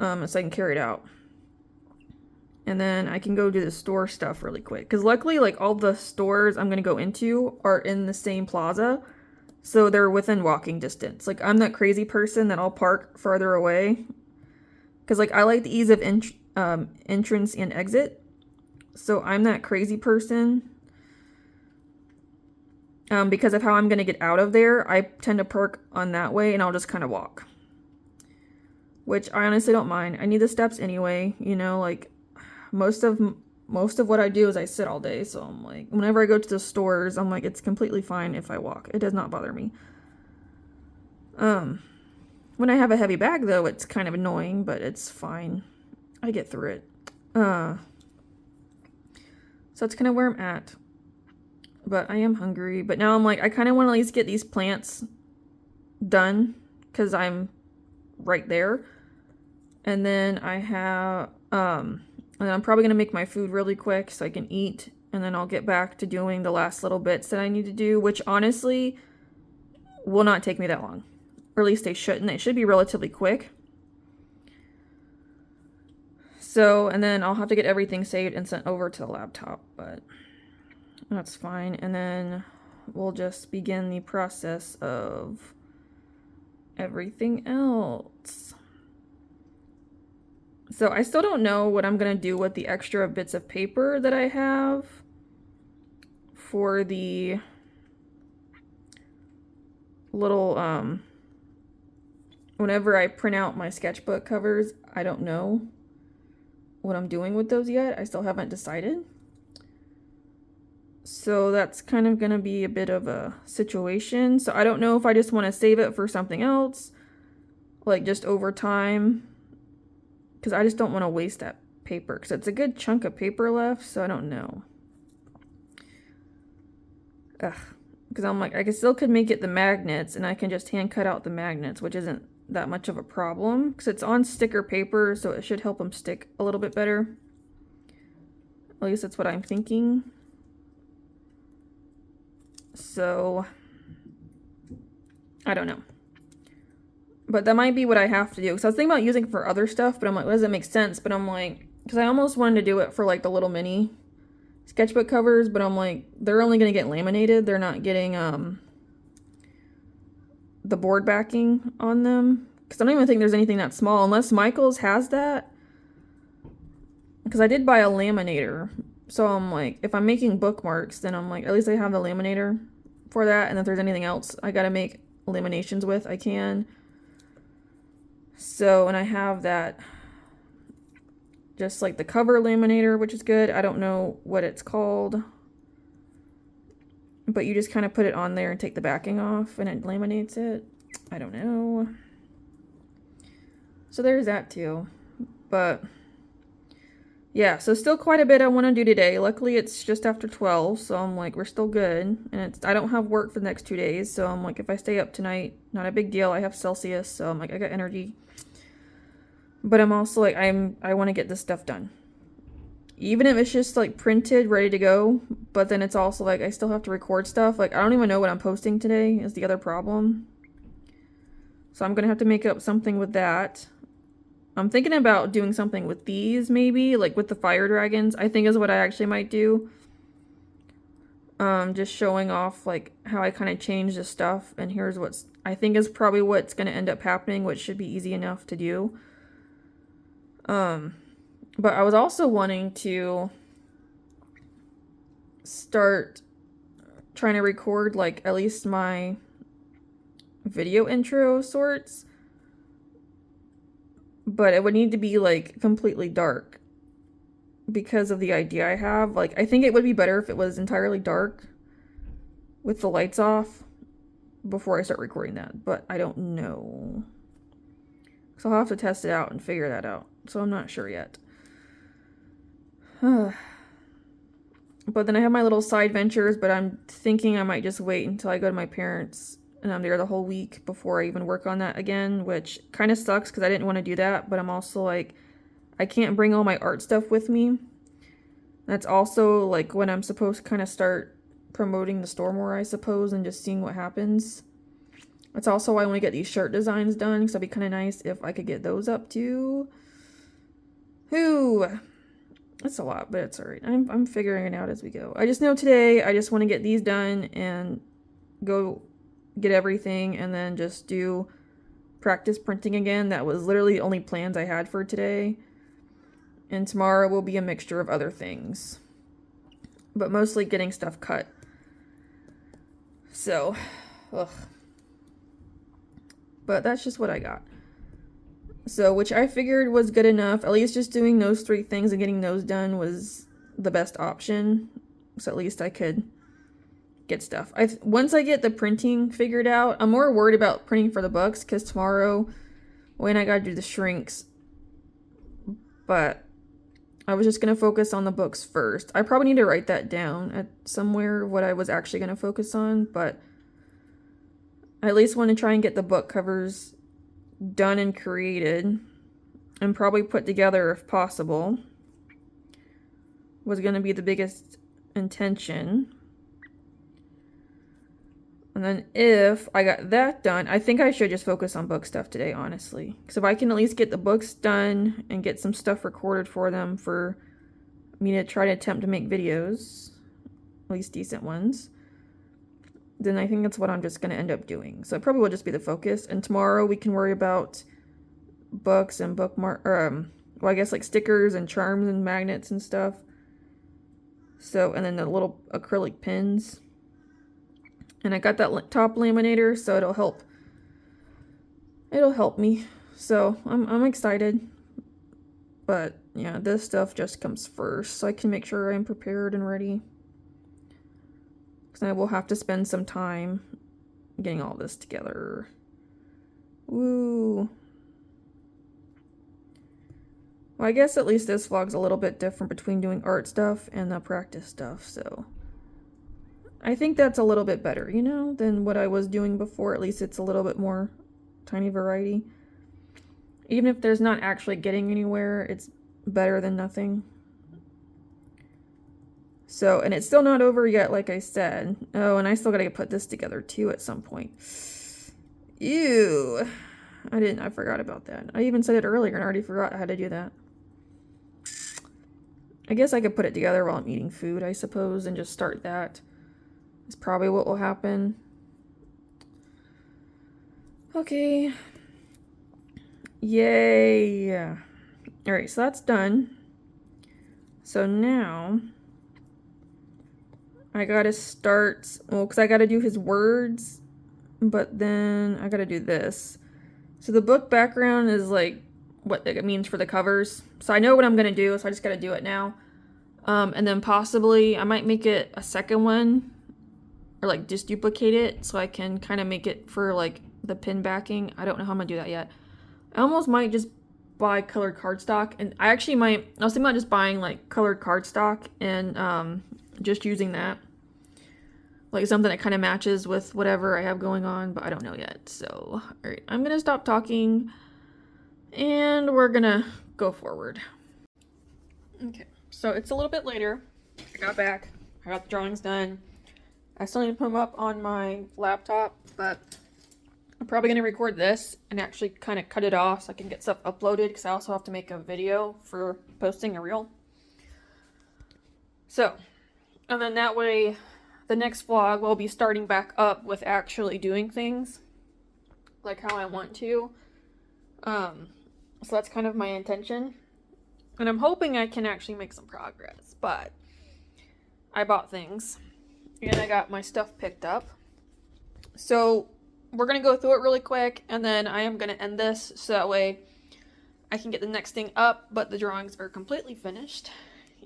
So I can carry it out. And then I can go do the store stuff really quick. Because luckily, like, all the stores I'm going to go into are in the same plaza. So they're within walking distance. Like, I'm that crazy person that I'll park farther away. Because, like, I like the ease of entrance and exit. So I'm that crazy person. Because of how I'm going to get out of there, I tend to park on that way and I'll just kind of walk. Which I honestly don't mind. I need the steps anyway, like... Most of what I do is I sit all day, so I'm like, whenever I go to the stores, I'm like, it's completely fine if I walk. It does not bother me. When I have a heavy bag, though, it's kind of annoying, but it's fine. I get through it. So that's kind of where I'm at. But I am hungry. But now I'm like, I kind of want to at least get these plants done, because I'm right there. And then I have, and I'm probably going to make my food really quick so I can eat. And then I'll get back to doing the last little bits that I need to do, which honestly will not take me that long. Or at least they shouldn't. They should be relatively quick. So, and then I'll have to get everything saved and sent over to the laptop. But that's fine. And then we'll just begin the process of everything else. So I still don't know what I'm going to do with the extra bits of paper that I have for the little, whenever I print out my sketchbook covers. I don't know what I'm doing with those yet. I still haven't decided. So that's kind of going to be a bit of a situation. So I don't know if I just want to save it for something else, like just over time, because I just don't want to waste that paper, because it's a good chunk of paper left, so I don't know. Ugh. Because I'm like, I still could make it the magnets, and I can just hand cut out the magnets, which isn't that much of a problem, because it's on sticker paper, so it should help them stick a little bit better. At least that's what I'm thinking. So, I don't know. But that might be what I have to do. Because I was thinking about using it for other stuff, but I'm like, well, does it make sense? But I'm like, because I almost wanted to do it for like the little mini sketchbook covers, but I'm like, they're only going to get laminated. They're not getting the board backing on them. Because I don't even think there's anything that small, unless Michael's has that. Because I did buy a laminator. So I'm like, if I'm making bookmarks, then I'm like, at least I have the laminator for that. And if there's anything else I got to make laminations with, I can. So, and I have that, just like the cover laminator, which is good. I don't know what it's called, but you just kind of put it on there and take the backing off and it laminates it. I don't know. So there's that too. But yeah, so still quite a bit I want to do today. Luckily it's just after 12, so I'm like, we're still good. And I don't have work for the next 2 days, so I'm like, if I stay up tonight, not a big deal. I have Celsius, so I'm like, I got energy. But I'm also like, I want to get this stuff done. Even if it's just like printed, ready to go. But then it's also like, I still have to record stuff. Like, I don't even know what I'm posting today is the other problem. So I'm going to have to make up something with that. I'm thinking about doing something with these maybe. Like with the fire dragons, I think is what I actually might do. Just showing off like how I kind of change the stuff. And here's what's, I think is probably what's going to end up happening, which should be easy enough to do. But I was also wanting to start trying to record like at least my video intro sorts, but it would need to be like completely dark because of the idea I have. Like, I think it would be better if it was entirely dark with the lights off before I start recording that, but I don't know. So I'll have to test it out and figure that out. So I'm not sure yet. But then I have my little side ventures, but I'm thinking I might just wait until I go to my parents and I'm there the whole week before I even work on that again, which kind of sucks because I didn't want to do that, but I'm also like, I can't bring all my art stuff with me. That's also like when I'm supposed to kind of start promoting the store more, I suppose, and just seeing what happens. That's also why I want to get these shirt designs done, because that'd be kind of nice if I could get those up too. Ooh, that's a lot, but it's alright. I'm figuring it out as we go. I just know today I just want to get these done and go get everything and then just do practice printing again. That was literally the only plans I had for today. And tomorrow will be a mixture of other things, but mostly getting stuff cut. So, ugh. But that's just what I got. So, which I figured was good enough. At least just doing those 3 things and getting those done was the best option. So at least I could get stuff. Once I get the printing figured out, I'm more worried about printing for the books because tomorrow, when I gotta do the shrinks. But I was just gonna focus on the books first. I probably need to write that down at somewhere what I was actually gonna focus on, but I at least want to try and get the book covers done and created and probably put together if possible. Was going to be the biggest intention. And then if I got that done, I think I should just focus on book stuff today, honestly. Because if I can at least get the books done and get some stuff recorded for them for me to try to attempt to make videos, at least decent ones, then I think that's what I'm just going to end up doing. So it probably will just be the focus. And tomorrow we can worry about books and bookmark, well, I guess like stickers and charms and magnets and stuff. So, and then the little acrylic pins. And I got that top laminator, so it'll help. It'll help me. So I'm excited. But yeah, this stuff just comes first, so I can make sure I'm prepared and ready. because I will have to spend some time getting all this together. Woo. Well, I guess at least this vlog's a little bit different between doing art stuff and the practice stuff, so I think that's a little bit better, you know, than what I was doing before. At least it's a little bit more tiny variety. Even if there's not actually getting anywhere, it's better than nothing. So, and it's still not over yet, like I said. Oh, and I still gotta put this together too at some point. Ew. I forgot about that. I even said it earlier and I already forgot how to do that. I guess I could put it together while I'm eating food, I suppose, and just start that. That's probably what will happen. Okay. Yay. Alright, so that's done. So now I gotta start, well, because I gotta do his words, but then I gotta do this. So the book background is like what it means for the covers. So I know what I'm gonna do, so I just gotta do it now. And then possibly I might make it a second one, or like just duplicate it so I can kind of make it for like the pin backing. I don't know how I'm gonna do that yet. I almost might just buy colored cardstock, and I was thinking about just buying like colored cardstock and just using that, like something that kind of matches with whatever I have going on, but I don't know yet. So, all right, I'm gonna stop talking and we're gonna go forward. Okay, so it's a little bit later. I got back, I got the drawings done. I still need to put them up on my laptop, but I'm probably gonna record this and actually kind of cut it off so I can get stuff uploaded, because I also have to make a video for posting a reel. So, and then that way the next vlog will be starting back up with actually doing things like how I want to. So that's kind of my intention. And I'm hoping I can actually make some progress, but I bought things and I got my stuff picked up. So we're going to go through it really quick, and then I am going to end this so that way I can get the next thing up, but the drawings are completely finished.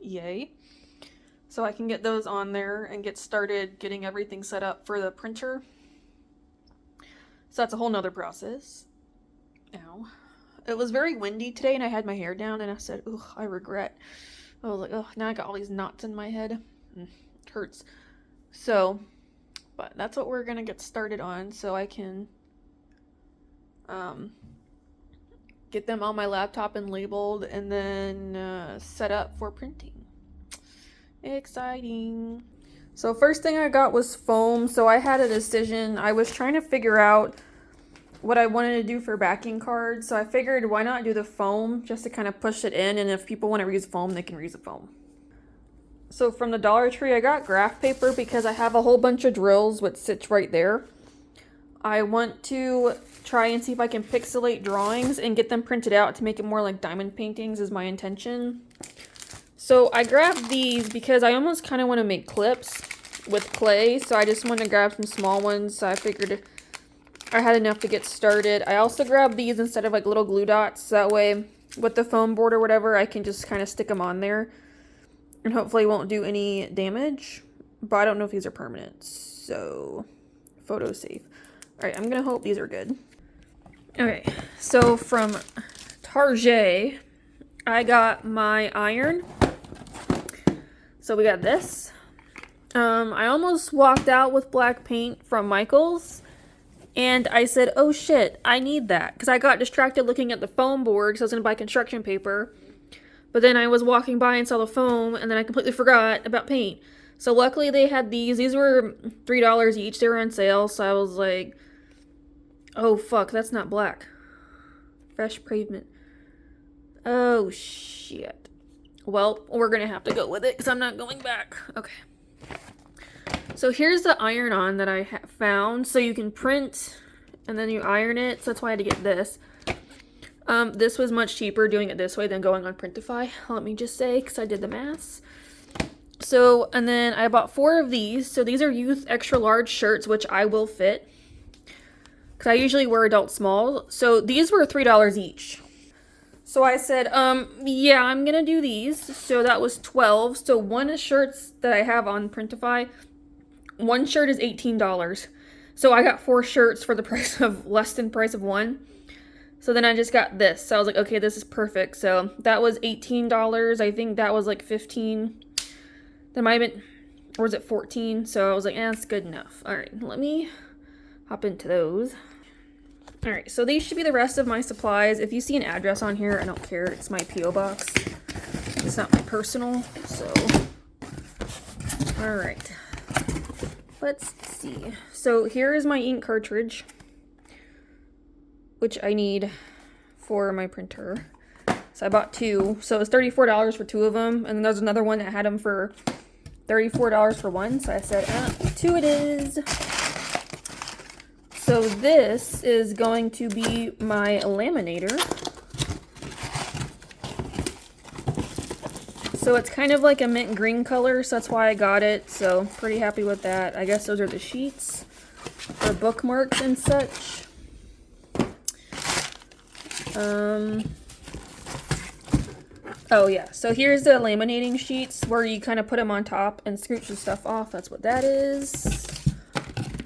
Yay. So I can get those on there and get started getting everything set up for the printer. So that's a whole nother process. Ow. It was very windy today and I had my hair down and I said, ugh, I regret. I was like, ugh, now I got all these knots in my head. It hurts. So, but that's what we're gonna get started on so I can get them on my laptop and labeled and then set up for printing. Exciting. So first thing I got was foam. So I had a decision. I was trying to figure out what I wanted to do for backing cards. So I figured, why not do the foam just to kind of push it in, and if people want to reuse the foam, they can reuse the foam. So from the Dollar Tree, I got graph paper because I have a whole bunch of drills which sits right there. I want to try and see if I can pixelate drawings and get them printed out to make it more like diamond paintings is my intention. So I grabbed these because I almost kind of want to make clips with clay. So I just want to grab some small ones. So I figured I had enough to get started. I also grabbed these instead of like little glue dots. So that way with the foam board or whatever, I can just kind of stick them on there. And hopefully it won't do any damage. But I don't know if these are permanent. So photo safe. Alright, I'm going to hope these are good. Okay, so from Target, I got my iron. So we got this. I almost walked out with black paint from Michael's. And I said, oh shit, I need that. Because I got distracted looking at the foam board because I was going to buy construction paper. But then I was walking by and saw the foam, and then I completely forgot about paint. So luckily they had these. These were $3 each. They were on sale. So I was like, oh fuck, that's not black. Fresh pavement. Oh shit. Well, we're going to have to go with it because I'm not going back. Okay. So here's the iron-on that I found. So you can print and then you iron it. So that's why I had to get this. This was much cheaper doing it this way than going on Printify. Let me just say, because I did the maths. So, and then I bought 4 of these. So these are youth extra large shirts, which I will fit. Because I usually wear adult small. So these were $3 each. So I said, yeah, I'm going to do these. So that was 12. So one of the shirts that I have on Printify One shirt is $18. So I got 4 shirts for the price of less than price of one. So then I just got this. So I was like, okay, this is perfect. So that was $18. I think that was like 15. That might have been, or was it 14? So I was like, that's good enough. All right, let me hop into those. All right, so these should be the rest of my supplies. If you see an address on here, I don't care. It's my P.O. box. It's not my personal, so. All right. Let's see. So here is my ink cartridge, which I need for my printer. So I bought 2. So it was $34 for 2 of them. And then there's another one that had them for $34 for 1. So I said, 2 it is. So this is going to be my laminator. So it's kind of like a mint green color, so that's why I got it. So pretty happy with that. I guess those are the sheets for bookmarks and such. Oh yeah, so here's the laminating sheets where you kind of put them on top and scooch the stuff off. That's what that is.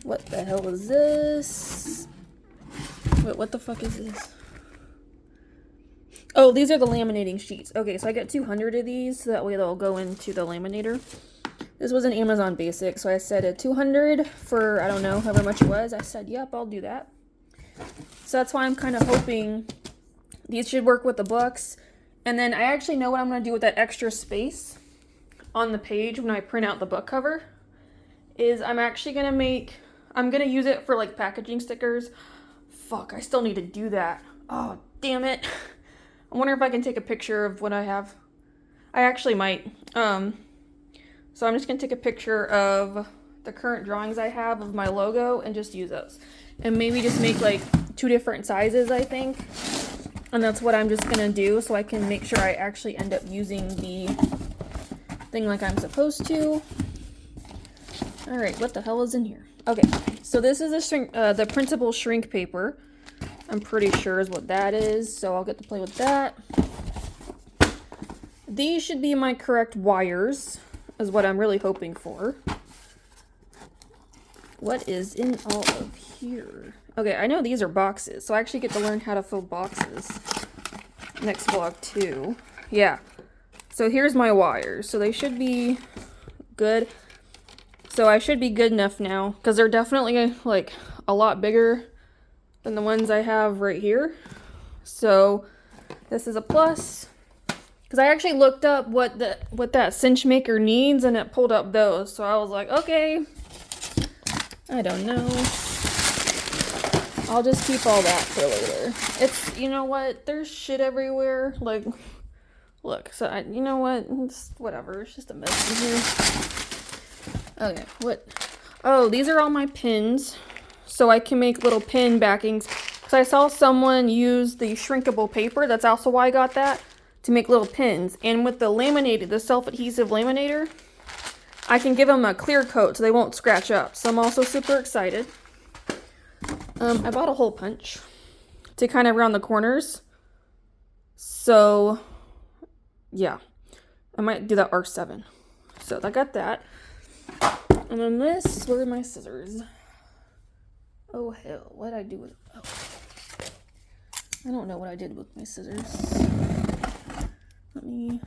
What the hell is this? Wait, what the fuck is this? Oh, these are the laminating sheets. Okay, so I got 200 of these, so that way they'll go into the laminator. This was an Amazon Basic, so I said a 200 for, I don't know, however much it was. I said, yep, I'll do that. So that's why I'm kind of hoping these should work with the books. And then I actually know what I'm going to do with that extra space on the page when I print out the book cover. Is I'm actually going to make, I'm going to use it for like packaging stickers. Fuck, I still need to do that. Oh, damn it. I wonder if I can take a picture of what I have. I actually might. So I'm just going to take a picture of the current drawings I have of my logo and just use those. And maybe just make like 2 different sizes, I think. And that's what I'm just going to do so I can make sure I actually end up using the thing like I'm supposed to. Alright, what the hell is in here? Okay, so this is the printable shrink paper. I'm pretty sure is what that is, so I'll get to play with that. These should be my correct wires, is what I'm really hoping for. What is in all of here? Okay, I know these are boxes, so I actually get to learn how to fill boxes. Next vlog too. Yeah. So here's my wires. So they should be good. So I should be good enough now, because they're definitely like a lot bigger than the ones I have right here. So this is a plus. Because I actually looked up what that cinch maker needs, and it pulled up those. So I was like, okay, I don't know. I'll just keep all that for later. It's, you know what? There's shit everywhere. Like, look. So you know what? It's whatever. It's just a mess in here. Okay. What? Oh, these are all my pins. So I can make little pin backings. Because I saw someone use the shrinkable paper. That's also why I got that. To make little pins. And with the laminated, the self-adhesive laminator, I can give them a clear coat so they won't scratch up. So I'm also super excited. I bought a hole punch to kind of round the corners. So, yeah. I might do that R7. So I got that. And then this, where are my scissors? Oh hell, what did I do with, oh. I don't know what I did with my scissors. Let me,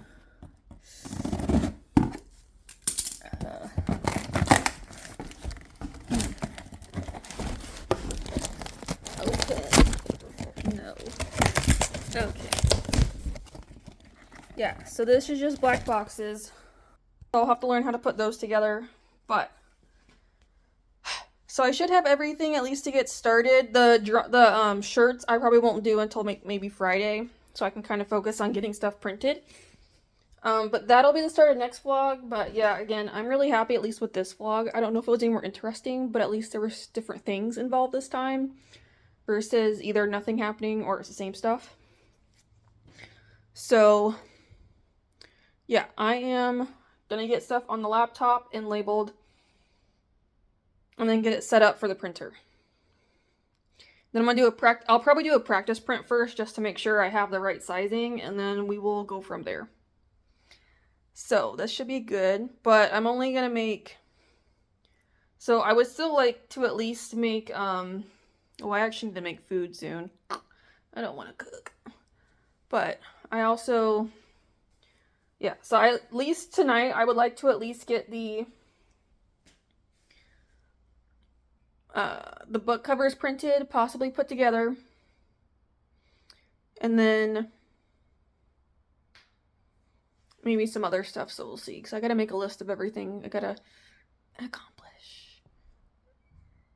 okay, no, okay, yeah, so this is just black boxes. I'll have to learn how to put those together, but, so I should have everything at least to get started. The shirts I probably won't do until maybe Friday, so I can kind of focus on getting stuff printed. But that'll be the start of next vlog. But yeah, again, I'm really happy at least with this vlog. I don't know if it was any more interesting, but at least there was different things involved this time versus either nothing happening or it's the same stuff. So yeah, I am gonna get stuff on the laptop and labeled and then get it set up for the printer. Then I'm gonna do I'll probably do a practice print first just to make sure I have the right sizing, and then we will go from there. So this should be good, but I'm only gonna make So I would still like to at least make, oh, I actually need to make food soon. I don't want to cook. But I also, yeah, so at least tonight I would like to at least get the book covers printed, possibly put together. And then maybe some other stuff, so we'll see. Because I gotta make a list of everything I gotta accomplish.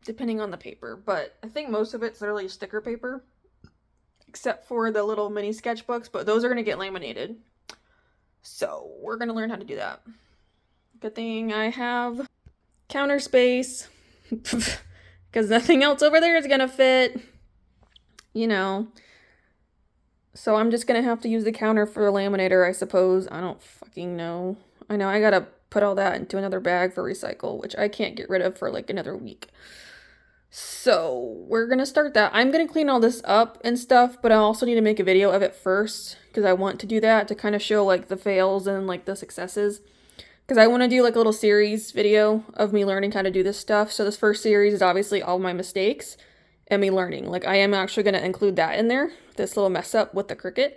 Depending on the paper. But I think most of it's literally sticker paper. Except for the little mini sketchbooks, but those are gonna get laminated. So we're gonna learn how to do that. Good thing I have counter space. Because nothing else over there is gonna fit. You know. So I'm just gonna have to use the counter for the laminator, I suppose. I don't fucking know. I know I gotta put all that into another bag for recycle, which I can't get rid of for like another week. So we're gonna start that. I'm gonna clean all this up and stuff, but I also need to make a video of it first because I want to do that to kind of show like the fails and like the successes. Because I want to do like a little series video of me learning how to do this stuff. So this first series is obviously all my mistakes and me learning. Like I am actually going to include that in there, this little mess up with the Cricut.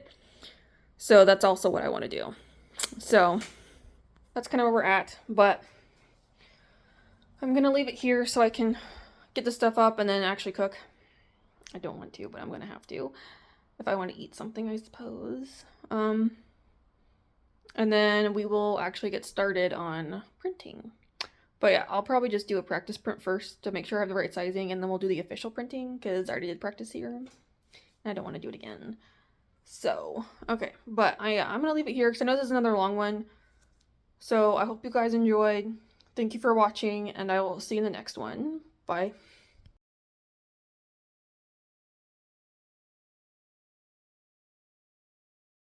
So that's also what I want to do. So that's kind of where we're at, but I'm going to leave it here so I can get the stuff up and then actually cook. I don't want to, but I'm going to have to if I want to eat something, I suppose. And then we will actually get started on printing. But yeah, I'll probably just do a practice print first to make sure I have the right sizing, and then we'll do the official printing because I already did practice here and I don't want to do it again. So, okay, but I'm gonna leave it here because I know this is another long one. So I hope you guys enjoyed. Thank you for watching, and I will see you in the next one. Bye.